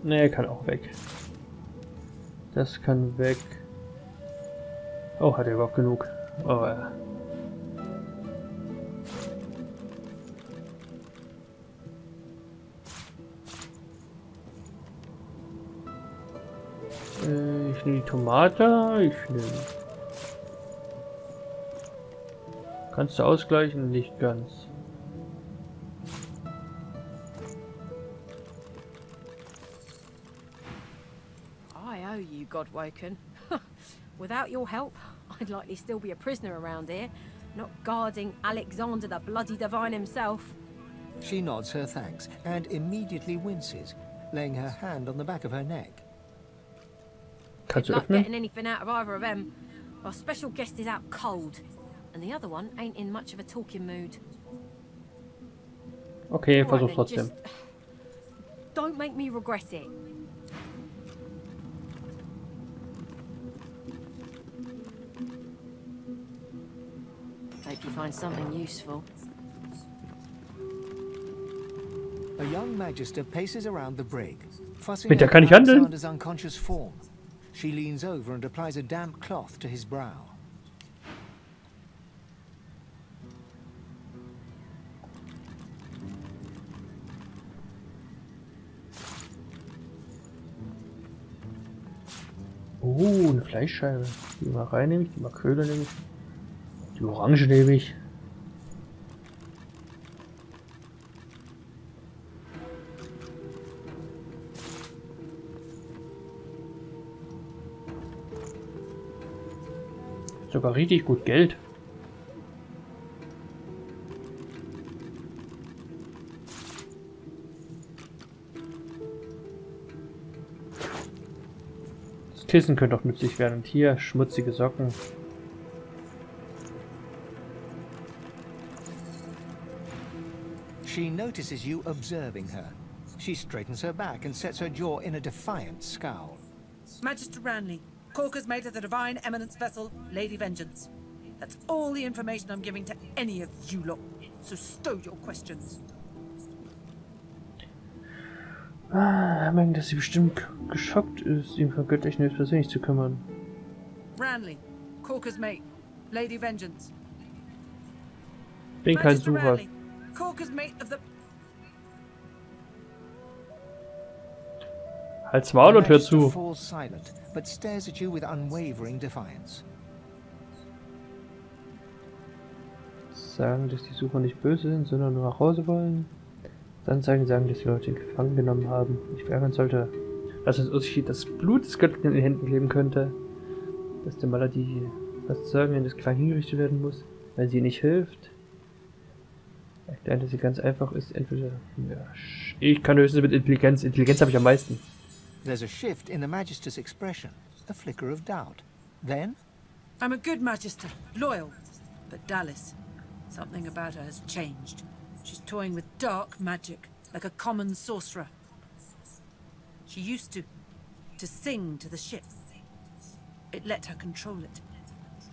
Ne, kann auch weg. Das kann weg. Oh, hat er überhaupt genug? Oh ja. Ich nehme die Tomate. Ich nehme. Kannst du ausgleichen? Nicht ganz. I owe you, Godwoken. Without your help, I'd likely still be a prisoner around here, not guarding Alexander the bloody divine himself. She nods her thanks and immediately winces, laying her hand on the back of her neck. Kannst du Good luck öffnen? getting anything out of either of them. Our special guest is out cold, and the other one ain't in much of a talking mood. Okay, All right versuch's then, trotzdem. just don't make me regret it. Hope you find something useful. A young magister paces around the brig, fussing Mit der over kann ich handeln? Alexander's unconscious form. She leans over and applies a damp cloth to his brow. Oh, eine Fleischscheibe. Die Marei nehme ich, die Makrele nehme ich. Die Orange nehme ich. Sogar richtig gut Geld. Das Kissen könnte auch nützlich werden. Und hier schmutzige Socken. She notices you observing her. She straightens her back and sets her jaw in a defiant scowl. Magister Ranley, Corker's mate of the Divine Eminence vessel, Lady Vengeance. That's all the information I'm giving to any of you lot, so stow your questions. Er meint, dass sie bestimmt geschockt ist, ihm von göttlichen Hilfe persönlich zu kümmern. Ranley, Corker's mate, Lady Vengeance. Bin kein Magister Sucher. Ranley, Corker's mate of the... Halt's Maul und hör The magister zu. falls silent, but stares at you with unwavering defiance. Sagen, dass die Sucher nicht böse sind, sondern nur nach Hause wollen. Dann sagen, dass die Leute ihn gefangen genommen haben. Ich ärgern sollte, dass es Unterschied das Blut des Göttlichen in den Händen kleben könnte. Dass der Maler die was sagen, wenn das klein hingerichtet werden muss, weil sie nicht hilft. Erklärt, dass sie ganz einfach ist. Entweder. Ja, ich kann höchstens mit Intelligenz. Intelligenz habe ich am meisten. There's a shift in the Magister's expression, a flicker of doubt. Then, I'm a good Magister, loyal, but Dallas, something about her has changed. She's toying with dark magic, like a common sorcerer. She used to sing to the ship. It let her control it.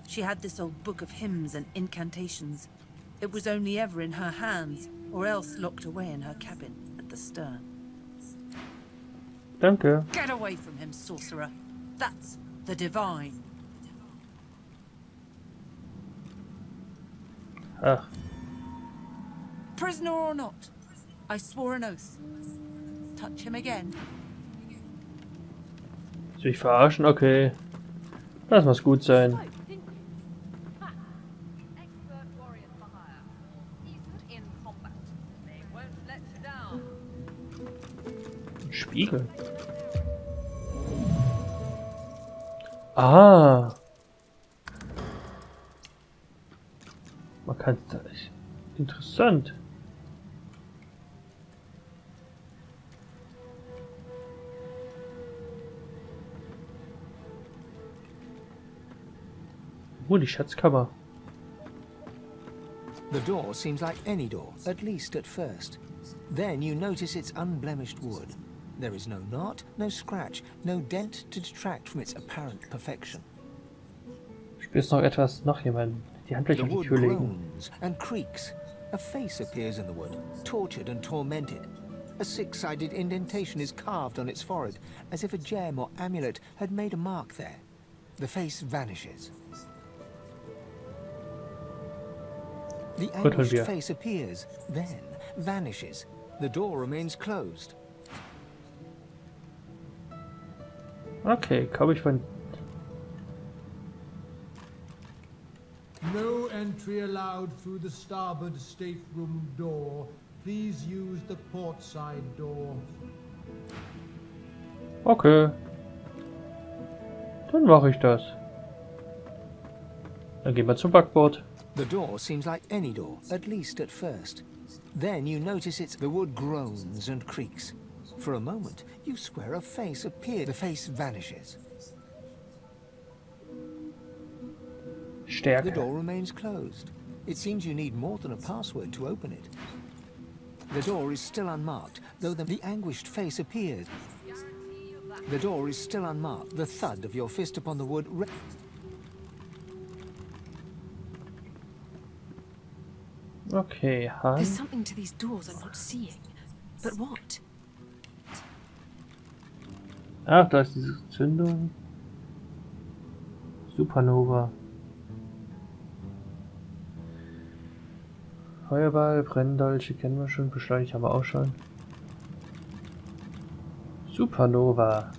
She had this old book of hymns and incantations. It was only ever in her hands, or else locked away in her cabin at the stern. Danke. Get away from him, sorcerer. That's the divine. Ach. Prisoner or not, I swore an oath. Touch him again. Soll ich verarschen? Okay. Lass mal's gut sein. Spiegel. Ah. Man kann da nicht. Interessant. Die Schatzkammer. The door seems like any door, at least at first. Then you notice its unblemished wood. There is no knot, no scratch, no dent to detract from its apparent perfection. Spürst noch jemanden die Hand The auf die wood Tür legen. groans and creaks. A face appears in the wood, tortured and tormented. A six-sided indentation is carved on its forehead, as if a gem or amulet had made a mark there. The face vanishes. The anguished face appears, then vanishes. The door remains closed. Okay, komme ich von... No entry allowed through the starboard stateroom door. Please use the port side door. Okay. Dann mache ich das. Dann gehen wir zum Backbord. The door seems like any door, at least at first. Then you notice the wood groans and creaks. For a moment, you swear a face appears. The face vanishes. Stärke. The door remains closed. It seems you need more than a password to open it. The door is still unmarked, though the anguished face appears. The door is still unmarked. The thud of your fist upon the wood... Okay, Han. There's something to these doors I'm not seeing. But what? Ach, da ist diese Zündung. Supernova. Feuerball, Brenndolche kennen wir schon, beschleunigt haben wir auch schon. Supernova.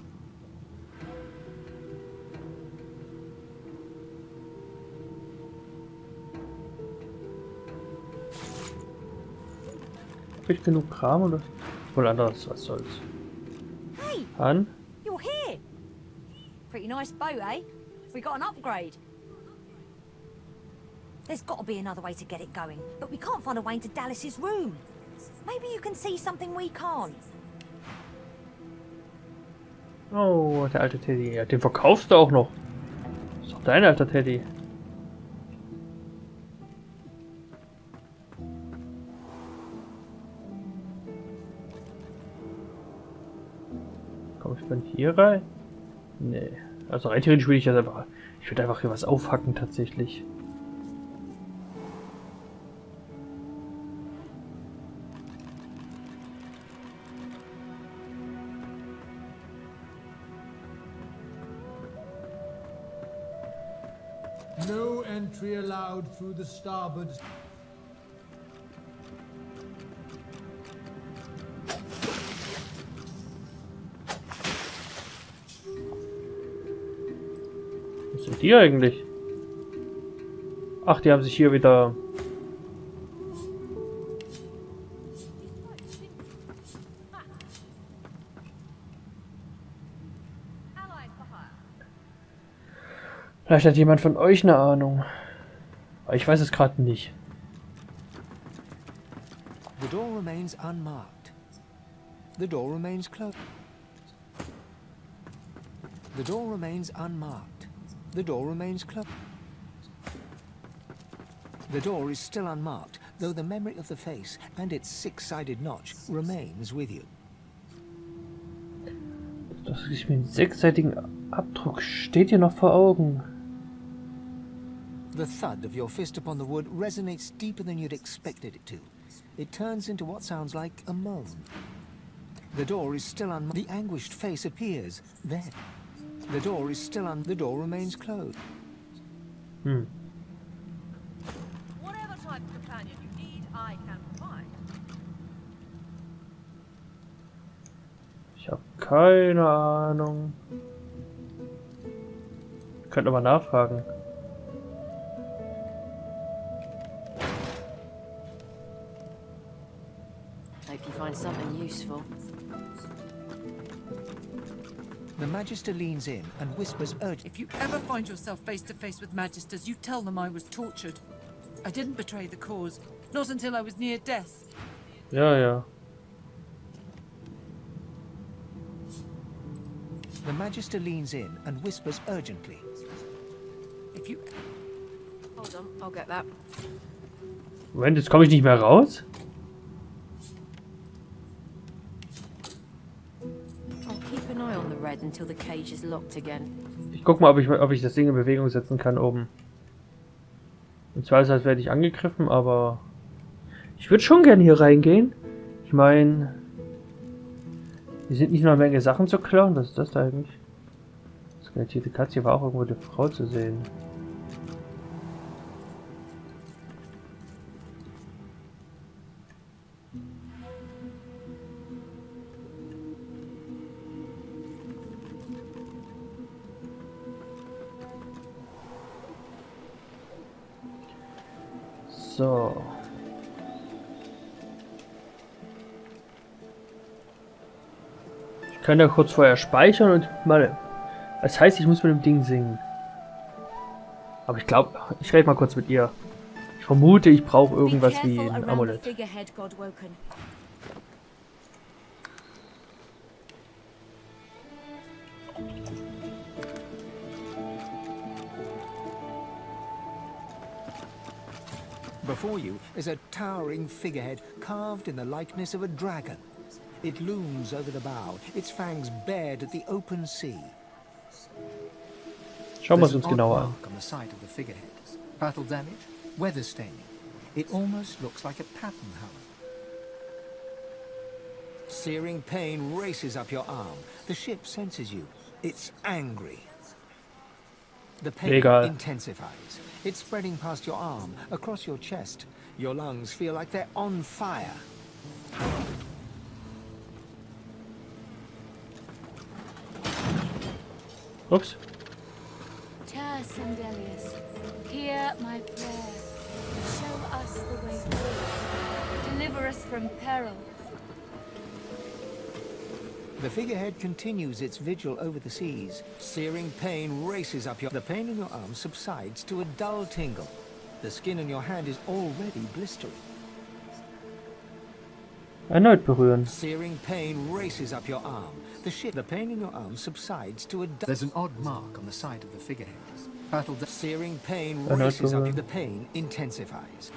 Hab ich genug Kram oder? Wohl anderes, was soll's. Hey! Han? You're here! Pretty nice boat, eh? We got an upgrade. There's got to be another way to get it going, but we can't find a way into Dallas's room. Maybe you can see something we can't. Oh, der alte Teddy. Ja, den verkaufst du auch noch. Ist doch dein alter Teddy. Komme ich von hier rein? Nee. Also rein theoretisch will ich das einfach... Ich würde einfach hier was aufhacken tatsächlich. No entry allowed through the starboard. Was sind die eigentlich? Ach, die haben sich hier wieder... Vielleicht hat jemand von euch eine Ahnung. Aber ich weiß es gerade nicht. The door remains unmarked. The door remains closed. The door remains unmarked. The door remains closed. The door is still unmarked, though the memory of the face and its six-sided notch remains with you. Das ist mit dem sechsseitigen Abdruck steht hier noch vor Augen. The thud of your fist upon the wood resonates deeper than you'd expected it to. It turns into what sounds like a moan. The door is still unmarked. The anguished face appears. Then, the door is still the door remains closed. Whatever type of companion you need, I can provide. Ich habe keine Ahnung. Könnt aber nachfragen. Hope you find something useful. The Magister leans in and whispers urgently. If you ever find yourself face to face with Magisters, you tell them I was tortured. I didn't betray the cause, not until I was near death. Ja, ja. The Magister leans in and whispers urgently. If you Hold on, I'll get that. Moment, jetzt komme ich nicht mehr raus? I'll keep an eye on the red until the cage is locked again. Ich guck mal, ob ich das Ding in Bewegung setzen kann oben. Im Zweifelsfall werde ich angegriffen, aber ich würde schon gerne hier reingehen. Ich meine, hier sind nicht noch eine Menge Sachen zu klauen. Was ist das da eigentlich? Skelettierte Katze, hier war auch irgendwo eine Frau zu sehen. So. Ich kann ja kurz vorher speichern und mal. Das heißt, ich muss mit dem Ding singen. Aber ich glaube, ich rede mal kurz mit ihr. Ich vermute, ich brauche irgendwas wie ein Amulett. Before you is a towering figurehead carved in the likeness of a dragon. It looms over the bow, its fangs bared at the open sea. Schauen wir es uns genauer an. On the side of the figurehead. Battle damage, weather staining. It almost looks like a pattern, however. Searing pain races up your arm. The ship senses you. It's angry. The pain intensifies. It's spreading past your arm, across your chest. Your lungs feel like they're on fire. Oops. Sandelius, hear my prayer. Show us the way forward. Deliver us from peril. The figurehead continues its vigil over the seas. Searing pain races up your... The pain in your arm subsides to a dull tingle. The skin in your hand is already blistering. Erneut berühren. Searing pain races up your arm. The pain in your arm subsides to a... There's an odd mark on the side of the figurehead. Battle... Searing pain races up. The pain intensifies.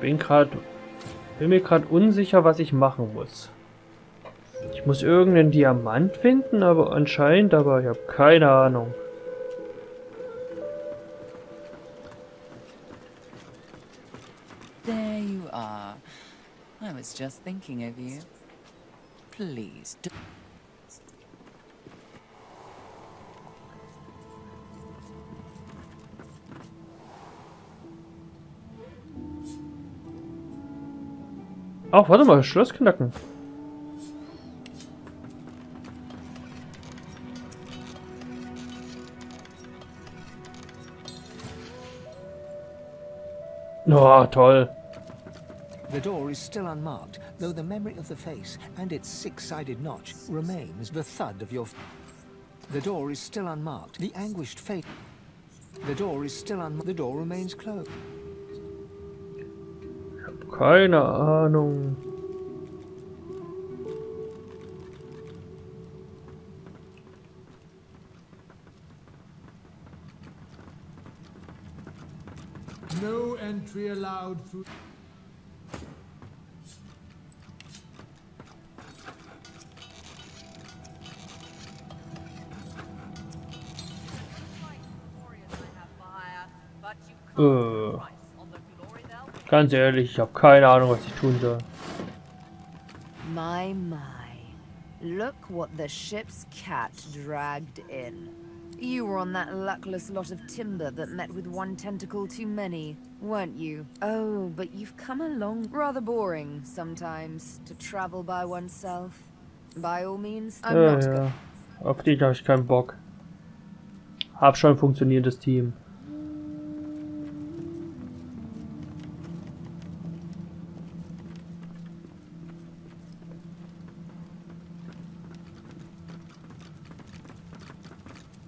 Ich bin mir gerade unsicher, was ich machen muss. Ich muss irgendeinen Diamant finden, aber anscheinend, aber ich habe keine Ahnung. There you are. I was just thinking of you. Please do. Ach, warte mal, Schloss knacken. Oh, toll. The door is still unmarked, though the memory of the face and its six-sided notch remains the thud of your... The door is still unmarked. The anguished fate... The door is still unmarked. The door remains closed. Ich habe keine Ahnung. No entry allowed through... Ganz ehrlich, ich habe keine Ahnung, was ich tun soll. My. Look what the ship's cat dragged in. You were on that luckless lot of timber that met with one tentacle too many, weren't you? Oh, but you've come along. Rather boring, sometimes, to travel by oneself. By all means, I'm not good. Auf die habe ich keinen Bock. Hab schon ein funktionierendes Team.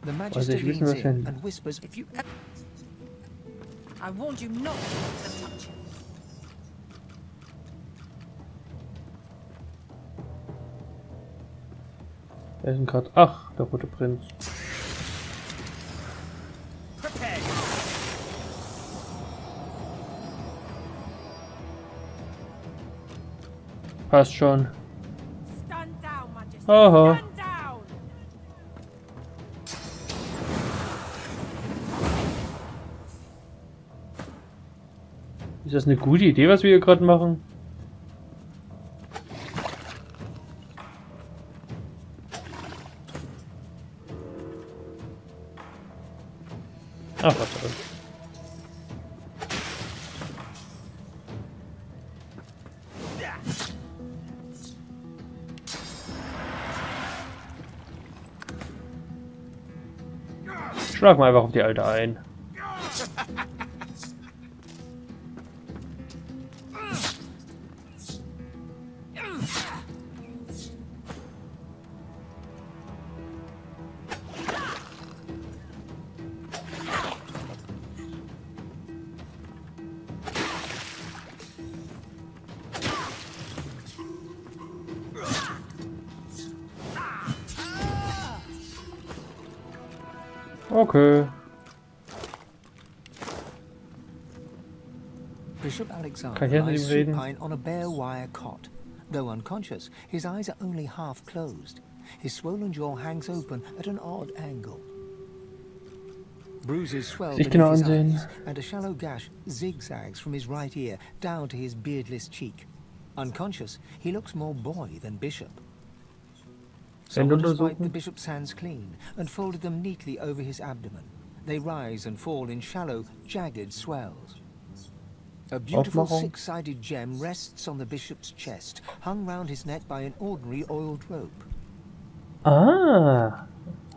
The Magister ich wissen, leans was wir... in and whispers, If you ever... I warned you not to touch him. Wer ist denn gerade? Ach, der rote Prinz. Passt schon. Aha. Ist das eine gute Idee, was wir hier gerade machen? Ach, was soll's. Schlag mal einfach auf die Alte ein. Okay. Bishop Alexander Kann ich jetzt mit lies ihm reden? supine on a bare wire cot. Though unconscious, his eyes are only half closed. His swollen jaw hangs open at an odd angle. Bruises swell Sich beneath genau his ansehen. eyes, and a shallow gash zigzags from his right ear down to his beardless cheek. Unconscious, he looks more boy than bishop. Someone has wiped the bishop's hands clean and folded them neatly over his abdomen. They rise and fall in shallow, jagged swells. A beautiful six-sided gem rests on the bishop's chest, hung round his neck by an ordinary oiled rope. Ah.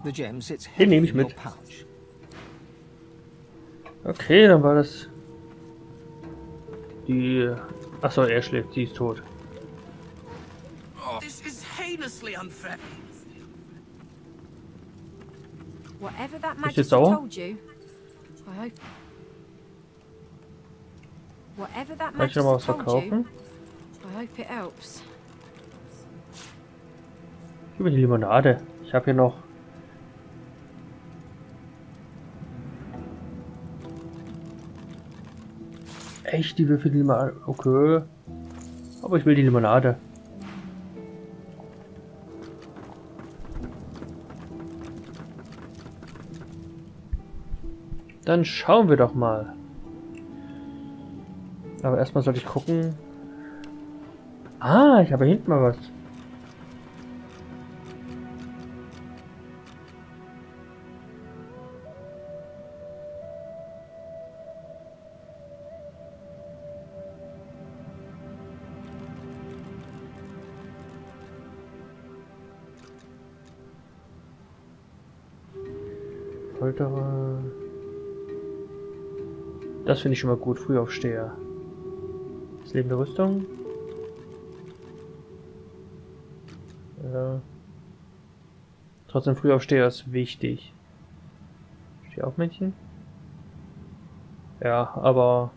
The gem sits Den heavily nehme ich in your mit. pouch. Okay, dann war das... Die... Achso, er schläft, sie ist tot. Oh, this is heinously unfair. Whatever that Bist du jetzt magister sauer? told you, I hope. Whatever that Kann ich noch mal magister was told you, verkaufen? I hope it helps. Gib mir die Limonade. Ich habe hier noch... Echt, die Würfel Limonade? Okay. Aber ich will die Limonade. Dann schauen wir doch mal. Aber erstmal sollte ich gucken. Ah, ich habe hinten mal was. Folterer. Das finde ich schon mal gut. Frühaufsteher. Das Leben der Rüstung. Ja. Trotzdem Frühaufsteher ist wichtig. Steh auf, Männchen. Ja, aber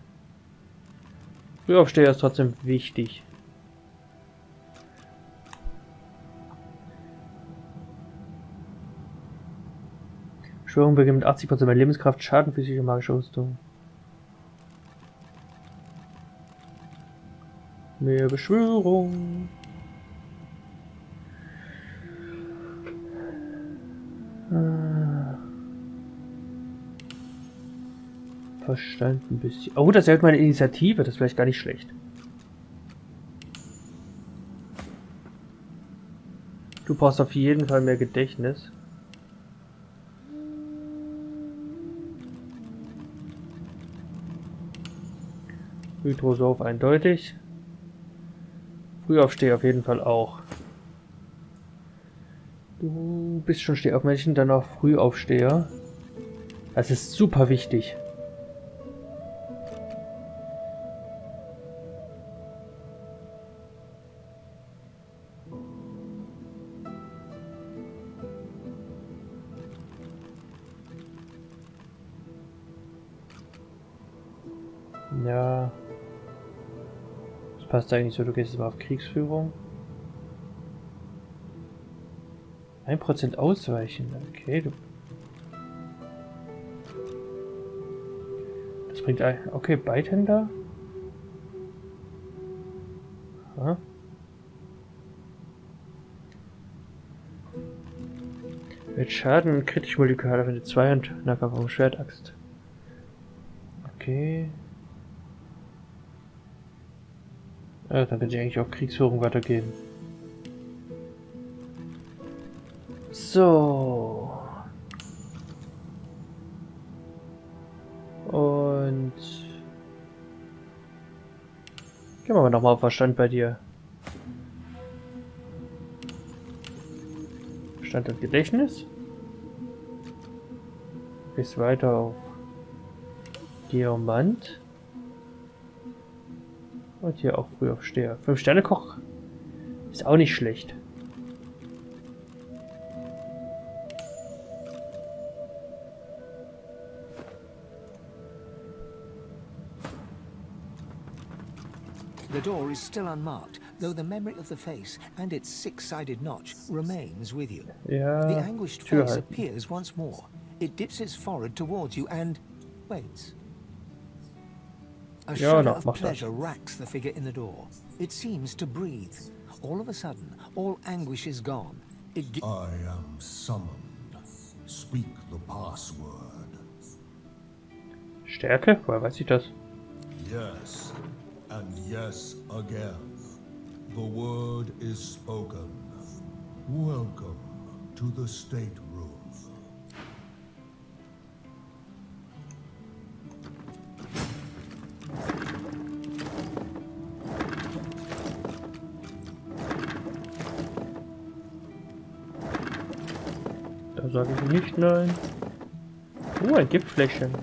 Frühaufsteher ist trotzdem wichtig. Beschwörung beginnt mit 80% mehr Lebenskraft, Schaden, physische magische Rüstung. Mehr Beschwörung. Verstand ein bisschen. Oh, das erhöht meine Initiative, das ist vielleicht gar nicht schlecht. Du brauchst auf jeden Fall mehr Gedächtnis. Hydrosauf eindeutig. Frühaufsteher auf jeden Fall auch. Du bist schon Stehaufmännchen, dann auch Frühaufsteher. Das ist super wichtig. Ja. Das passt eigentlich so, du gehst jetzt mal auf Kriegsführung. 1% ausweichen, okay. Das bringt ein. Okay, Beithänder. Aha. Mit Schaden kritisch Multiplikator für eine Zweihand-Nahkampf vom Schwertaxt. Okay. Ja, dann kann ich eigentlich auch Kriegsführung weitergeben. So. Und gehen wir mal nochmal auf Verstand bei dir. Verstand und Gedächtnis. Bis weiter auf Diamant. Und hier auch früh auf Steher. 5-Sterne-Koch ist auch nicht schlecht. The door is still unmarked, though the memory of the face and its six-sided notch remains with you. Ja, The anguished face appears once more. It dips its forehead towards you and waits. A shudder of pleasure racks the figure in the door. It seems to breathe. All of a sudden, all anguish is gone. I am summoned. Speak the password. Stärke? Woher weiß ich das? Yes, and yes again. The word is spoken. Welcome to the stateroom. Da sage ich nicht nein. Ein Giftfläschchen.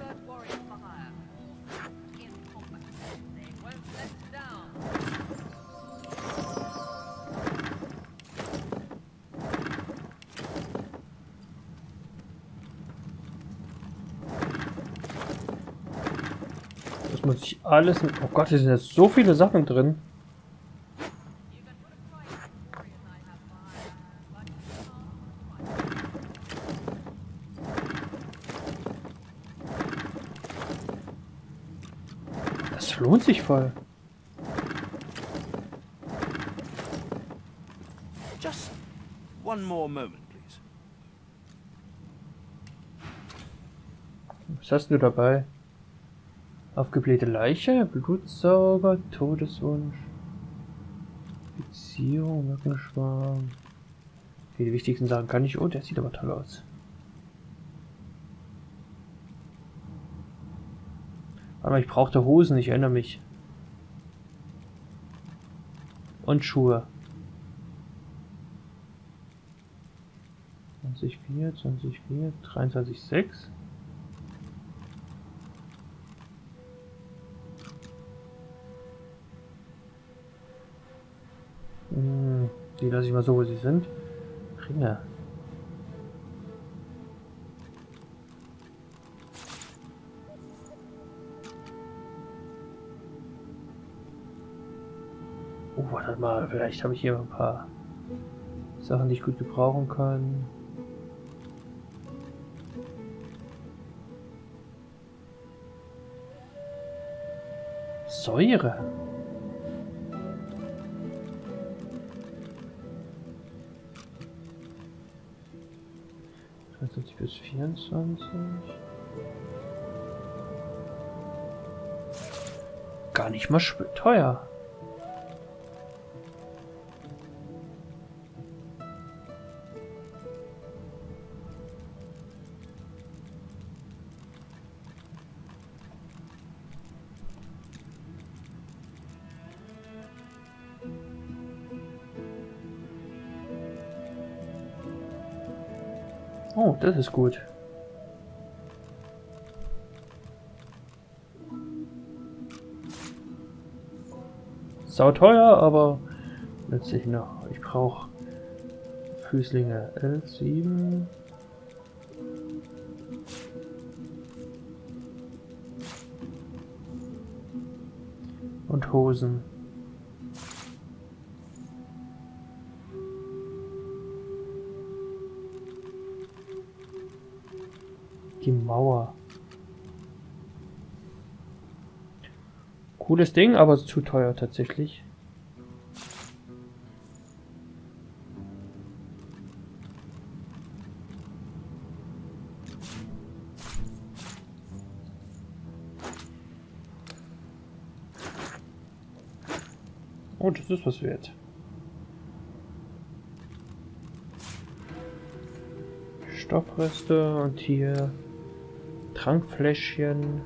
Das muss ich alles... Oh Gott, hier sind jetzt so viele Sachen drin. Das lohnt sich voll. Just one more moment, please. Was hast du dabei? Aufgeblähte Leiche, Blutsauger, Todeswunsch, Beziehung, Nackenschwarm. Okay, die wichtigsten Sachen kann ich. Oh, der sieht aber toll aus. Aber ich brauchte Hosen, ich erinnere mich. Und Schuhe. 20,4, 20,4, 23,6. Die lasse ich mal so, wo sie sind. Ringe. Oh, warte mal, vielleicht habe ich hier ein paar Sachen, die ich gut gebrauchen kann. Säure. Bis 24. Gar nicht mal teuer. Oh, das ist gut. Sauteuer, aber letztlich noch. Ich brauche Füßlinge L7. und Hosen. Die Mauer. Cooles Ding, aber zu teuer tatsächlich. Oh, das ist was wert. Stoffreste und hier Trankfläschchen.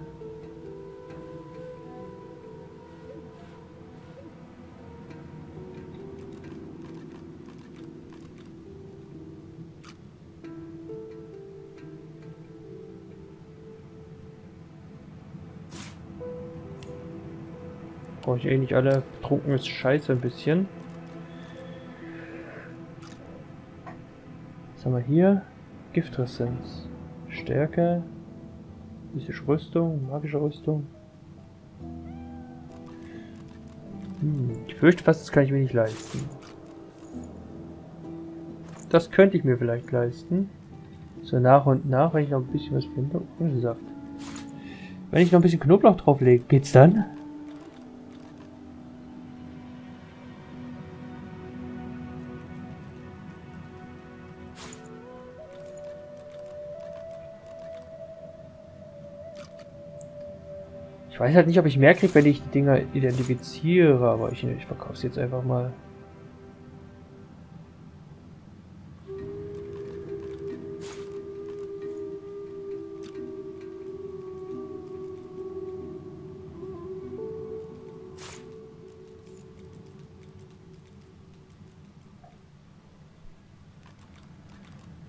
Brauche ich eh nicht alle. Betrunken ist scheiße ein bisschen. Was haben wir hier? Giftressenz. Stärke. Mystische Rüstung. Magische Rüstung. Ich fürchte fast, das kann ich mir nicht leisten. Das könnte ich mir vielleicht leisten. So nach und nach, wenn ich noch ein bisschen was finde. Orangensaft. Wenn ich noch ein bisschen Knoblauch drauflege, geht's dann? Ich weiß halt nicht, ob ich mehr kriege, wenn ich die Dinger identifiziere, aber ich verkaufe es jetzt einfach mal.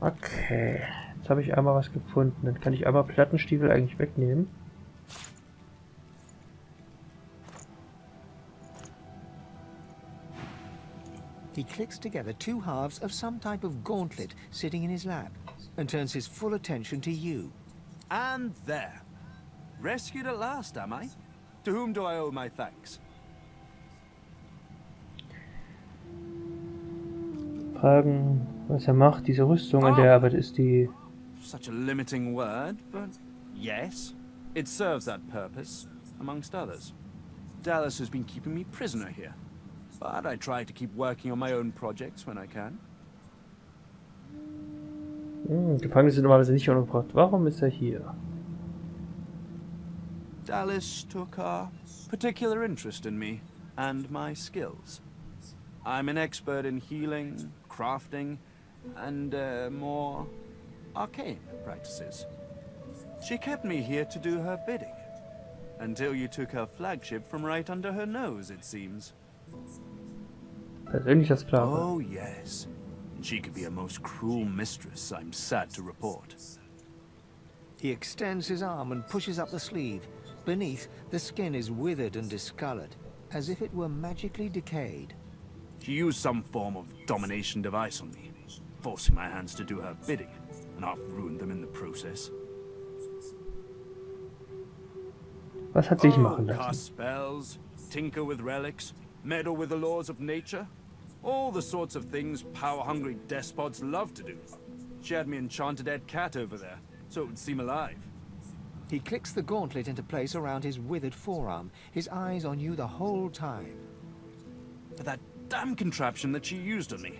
Okay, jetzt habe ich einmal was gefunden. Dann kann ich einmal Plattenstiefel eigentlich wegnehmen. He clicks together two halves of some type of gauntlet sitting in his lap and turns his full attention to you. And there. Rescued at last, am I? To whom do I owe my thanks? Fragen, was er macht, diese Rüstung, an der er arbeitet, ist die... Such a limiting word, but yes. It serves that purpose, amongst others. Dallas has been keeping me prisoner here. But I try to keep working on my own projects when I can. Gefangene sind normalerweise nicht ungebracht. Warum ist er hier? Dallas took a particular interest in me and my skills. I'm an expert in healing, crafting, and more arcane practices. She kept me here to do her bidding. Until you took her flagship from right under her nose, it seems. Persönlicher Sklave. Oh, yes. She could be a most cruel mistress, I'm sad to report. He extends his arm and pushes up the sleeve. Beneath, the skin is withered and discolored, as if it were magically decayed. She used some form of domination device on me, forcing my hands to do her bidding, and I've ruined them in the process. Was hat sich machen lassen? Cast spells, tinker with relics, meddle with the laws of nature. All the sorts of things power-hungry despots love to do. She had me enchanted dead cat over there, so it would seem alive. He clicks the gauntlet into place around his withered forearm, his eyes on you the whole time. But that damn contraption that she used on me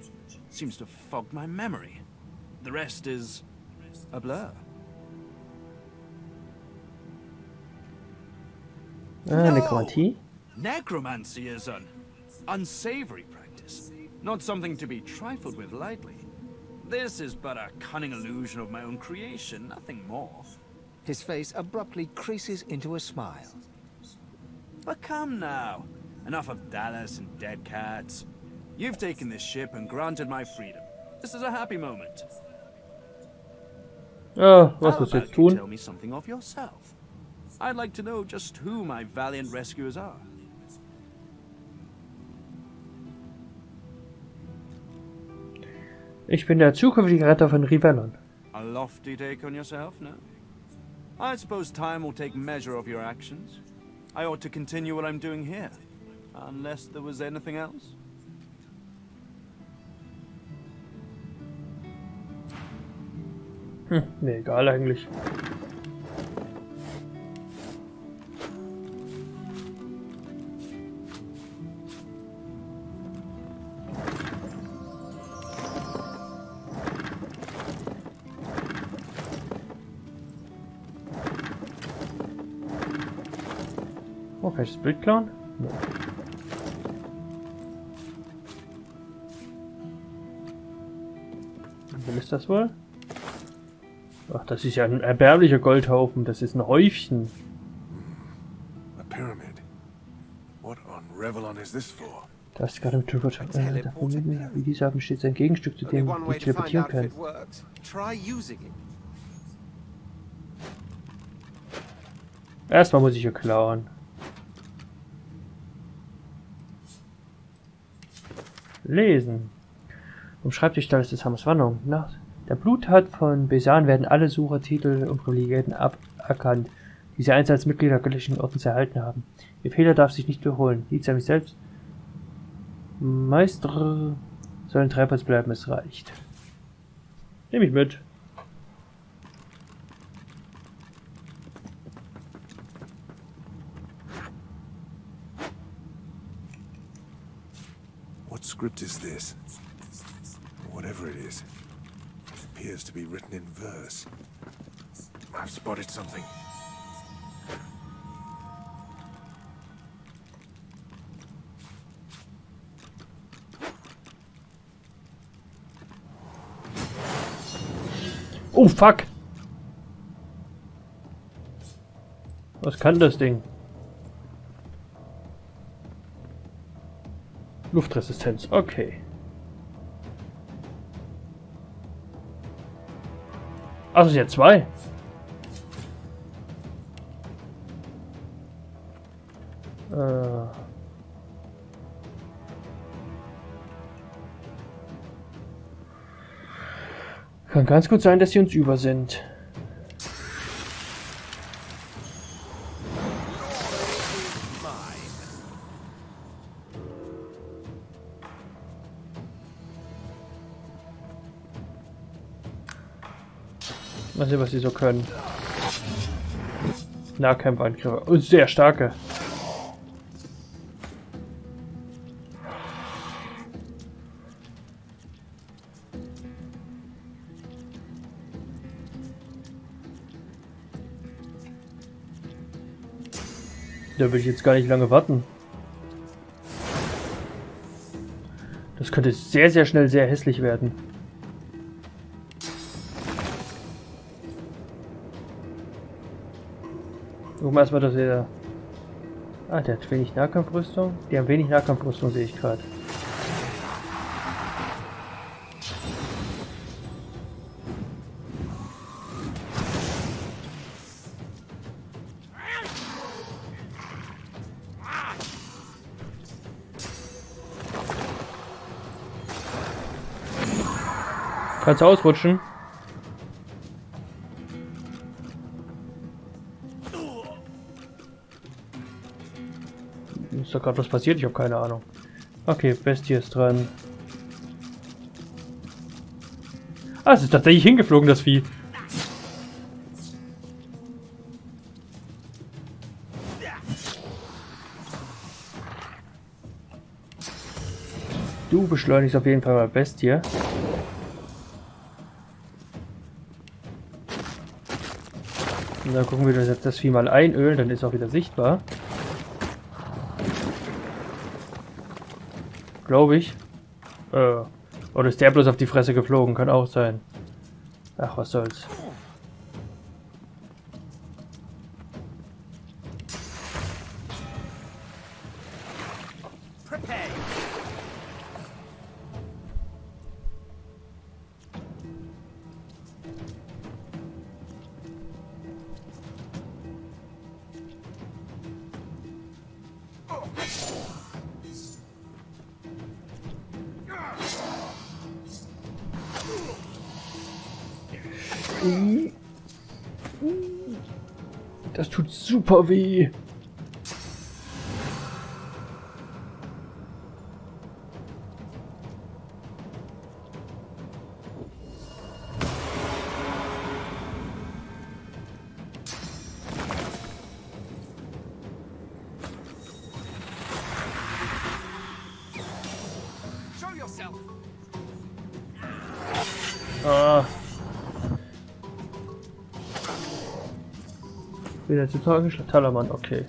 seems to fog my memory. The rest is a blur. Nekromantie? Necromancy is an unsavory practice, not something to be trifled with lightly. This is but a cunning illusion of my own creation, nothing more. His face abruptly creases into a smile. But come now, enough of Dallas and dead cats. You've taken this ship and granted my freedom. This is a happy moment. Was muss jetzt tun? Tell me something of yourself. I'd like to know just who my valiant rescuers are. Ich bin der zukünftige Retter von Rivellon. A lofty take on yourself, no? I suppose time will take measure of your actions. I ought to continue what I'm doing here, Unless there was anything else? Mir egal eigentlich. Oh, kann ich das Bild klauen? Nee. Was ist das wohl? Ach, das ist ja ein erbärmlicher Goldhaufen. Das ist ein Häufchen. A pyramid. What on Revelon is this for? Das ist gerade im Trigger. Wie die sagen, steht sein Gegenstück, zu dem ich teleportieren kann. Erstmal muss ich hier klauen. Lesen. Vom Schreibtischstall ist des Hammers Warnung. Nach der Bluttat von Besan werden alle Suchertitel und Privilegien aberkannt, die sie einst als Mitglieder göttlichen Ordens erhalten haben. Ihr Fehler darf sich nicht wiederholen. Liegt an mich selbst. Meister sollen Treibholz bleiben, es reicht. Nehme ich mit. What script is this? Whatever it is, it appears to be written in verse. I've spotted something. Oh, fuck! Was kann das Ding? Luftresistenz, okay. Ach, das sind ja zwei. Kann ganz gut sein, dass sie uns über sind. Mal sehen, was sie so können. Nahkämpferangriffe. Und sehr starke. Da will ich jetzt gar nicht lange warten. Das könnte sehr, sehr schnell sehr hässlich werden. Gucken wir erstmal, dass er... Ah, der hat wenig Nahkampfrüstung. Die haben wenig Nahkampfrüstung, sehe ich gerade. Kannst du ausrutschen? Ist doch gerade was passiert? Ich habe keine Ahnung. Okay, Bestie ist dran. Ah, es ist tatsächlich hingeflogen, das Vieh. Du beschleunigst auf jeden Fall mal Bestie. Und dann gucken wir uns das Vieh mal einölen, dann ist es auch wieder sichtbar. Glaube ich. Oder ist der bloß auf die Fresse geflogen? Kann auch sein. Ach, was soll's. Das tut super weh. Wieder zutage, Talaman, okay.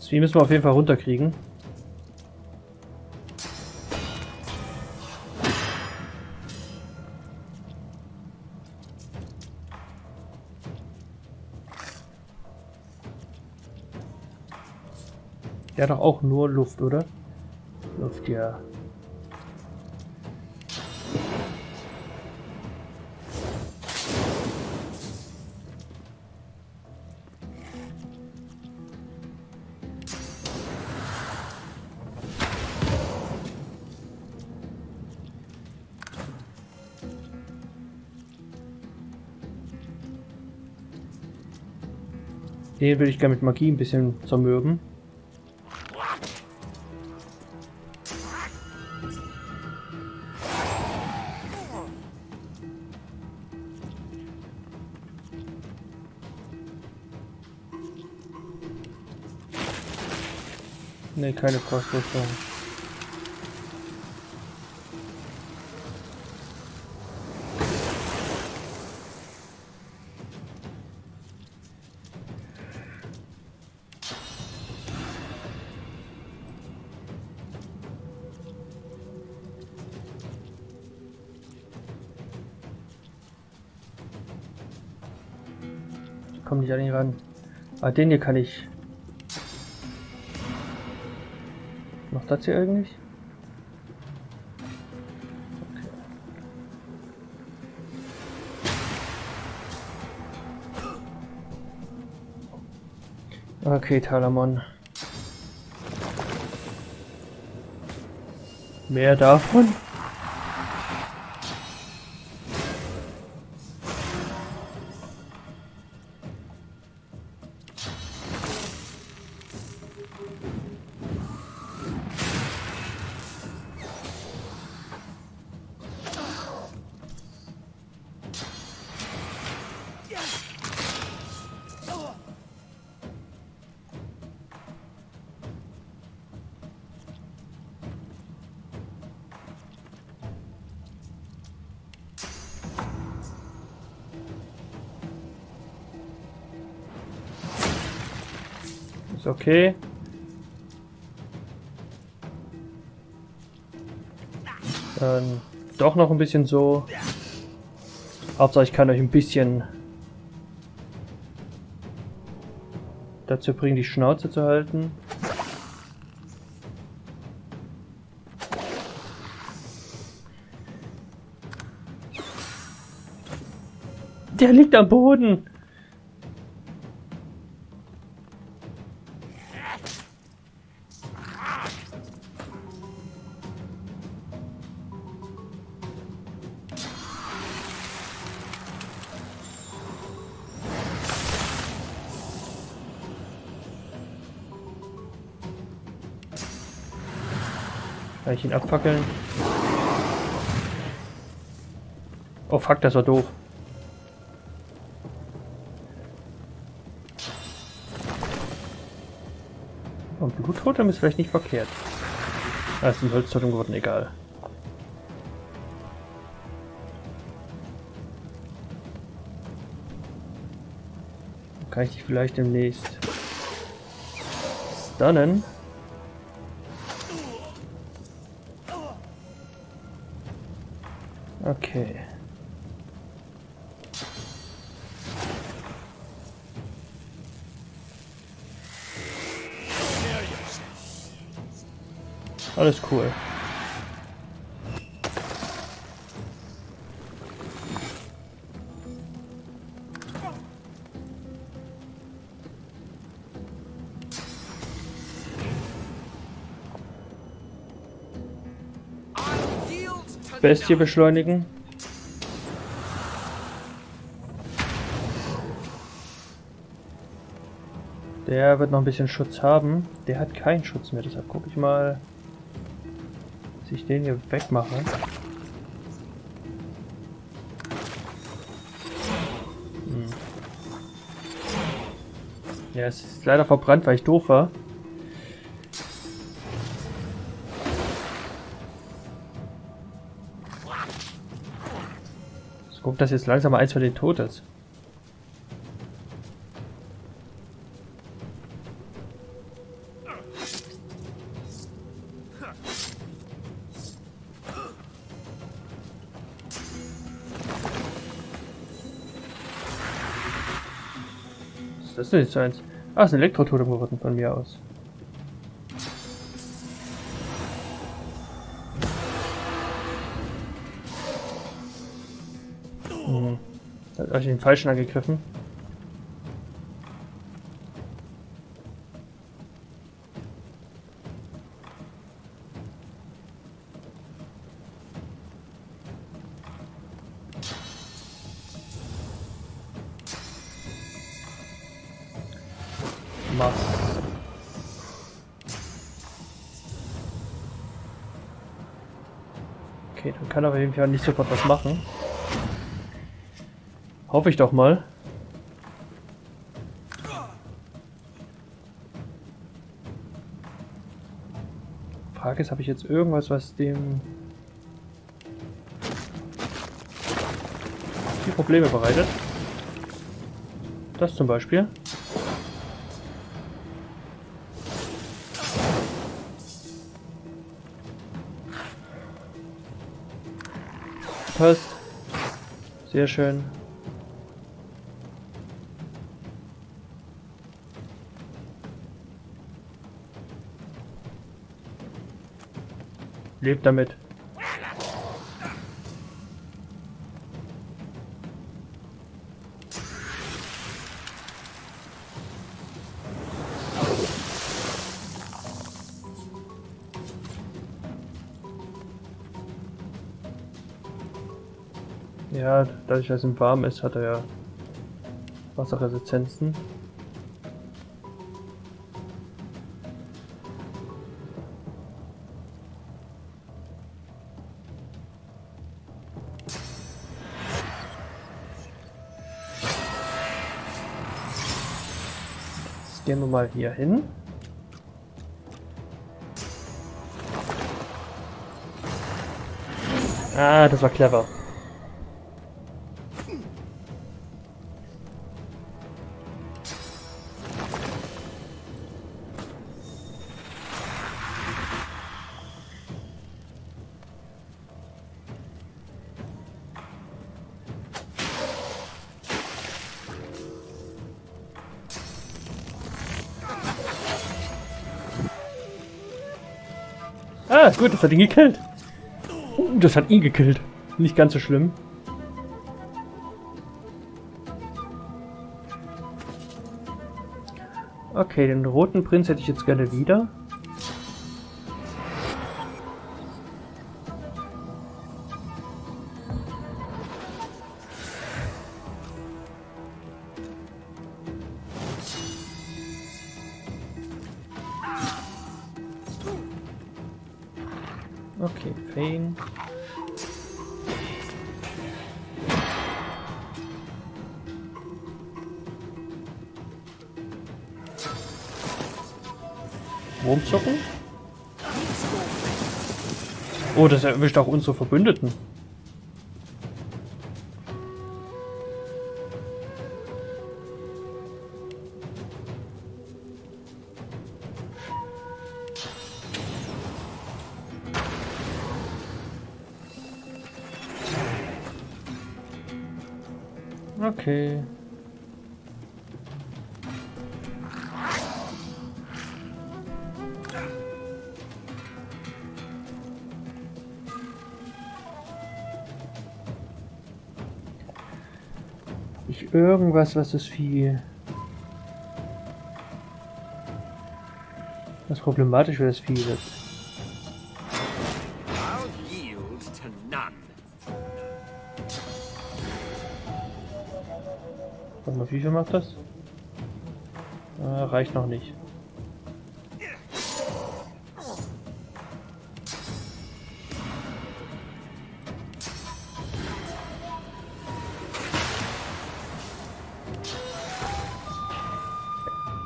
Die müssen wir auf jeden Fall runterkriegen. Der hat doch auch nur Luft, oder? Luft, ja. Den will ich gerne mit Magie ein bisschen zermürben. Ne, keine Frostrüstung. Komm nicht an ihn ran. Ah, den hier kann ich. Macht das hier eigentlich? Okay, Talamon. Mehr davon? Okay. Dann doch noch ein bisschen so. Hauptsache ich kann euch ein bisschen dazu bringen, die Schnauze zu halten. Der liegt am Boden. Kann ich ihn abfackeln? Oh fuck, das war doof. Und Bluttotem ist vielleicht nicht verkehrt. Ah, ist ein Holztotem geworden, egal. Kann ich dich vielleicht demnächst stunnen? Okay. Alles cool. Bestie beschleunigen. Der wird noch ein bisschen Schutz haben. Der hat keinen Schutz mehr, deshalb gucke ich mal, dass ich den hier wegmache. Ja, es ist leider verbrannt, weil ich doof war. Ich gucke, dass jetzt langsam mal eins von denen tot ist. Das ist nicht so eins. Ah, ist ein Elektrototem geworden von mir aus. Da habe ich den falschen angegriffen. Okay, dann kann aber irgendwie auch nicht sofort was machen. Hoffe ich doch mal. Frage ist, habe ich jetzt irgendwas, was dem die Probleme bereitet? Das zum Beispiel. Passt. Sehr schön. Lebt damit. Ja, dadurch, dass es warm ist, hat er ja Wasserresistenzen. Jetzt gehen wir mal hier hin. Ah, das war clever. Ah, gut, das hat ihn gekillt. Das hat ihn gekillt. Nicht ganz so schlimm. Okay, den roten Prinz hätte ich jetzt gerne wieder. Okay, Fane. Wurmzucken? Oh, das erwischt auch unsere Verbündeten. Okay. Ich irgendwas, was das Vieh... was problematisch für das Vieh wird. Warte mal, wie viel macht das? Reicht noch nicht.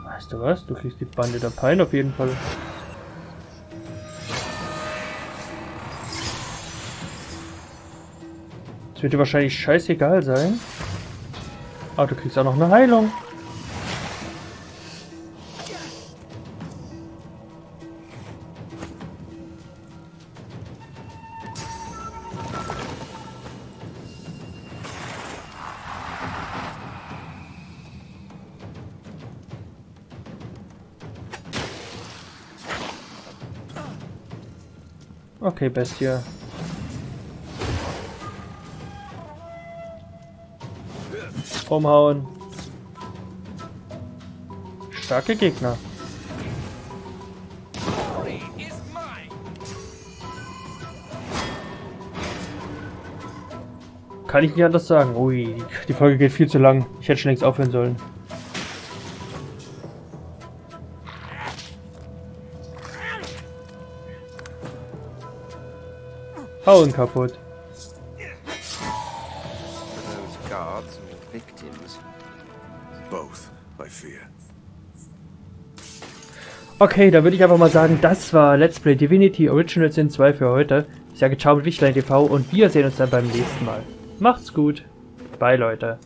Weißt du was? Du kriegst die Bande der Pein auf jeden Fall. Es wird dir wahrscheinlich scheißegal sein. Aber du kriegst auch noch eine Heilung. Okay, Bestie. Umhauen. Starke Gegner. Kann ich nicht anders sagen. Ui, die Folge geht viel zu lang. Ich hätte schon längst aufhören sollen. Hauen kaputt. Guards or victims? Both, I fear. Okay, da würde ich einfach mal sagen, das war Let's Play Divinity Original Sin 2 für heute. Ich sage ciao mit Wichteleintv und wir sehen uns dann beim nächsten Mal. Macht's gut. Bye, Leute.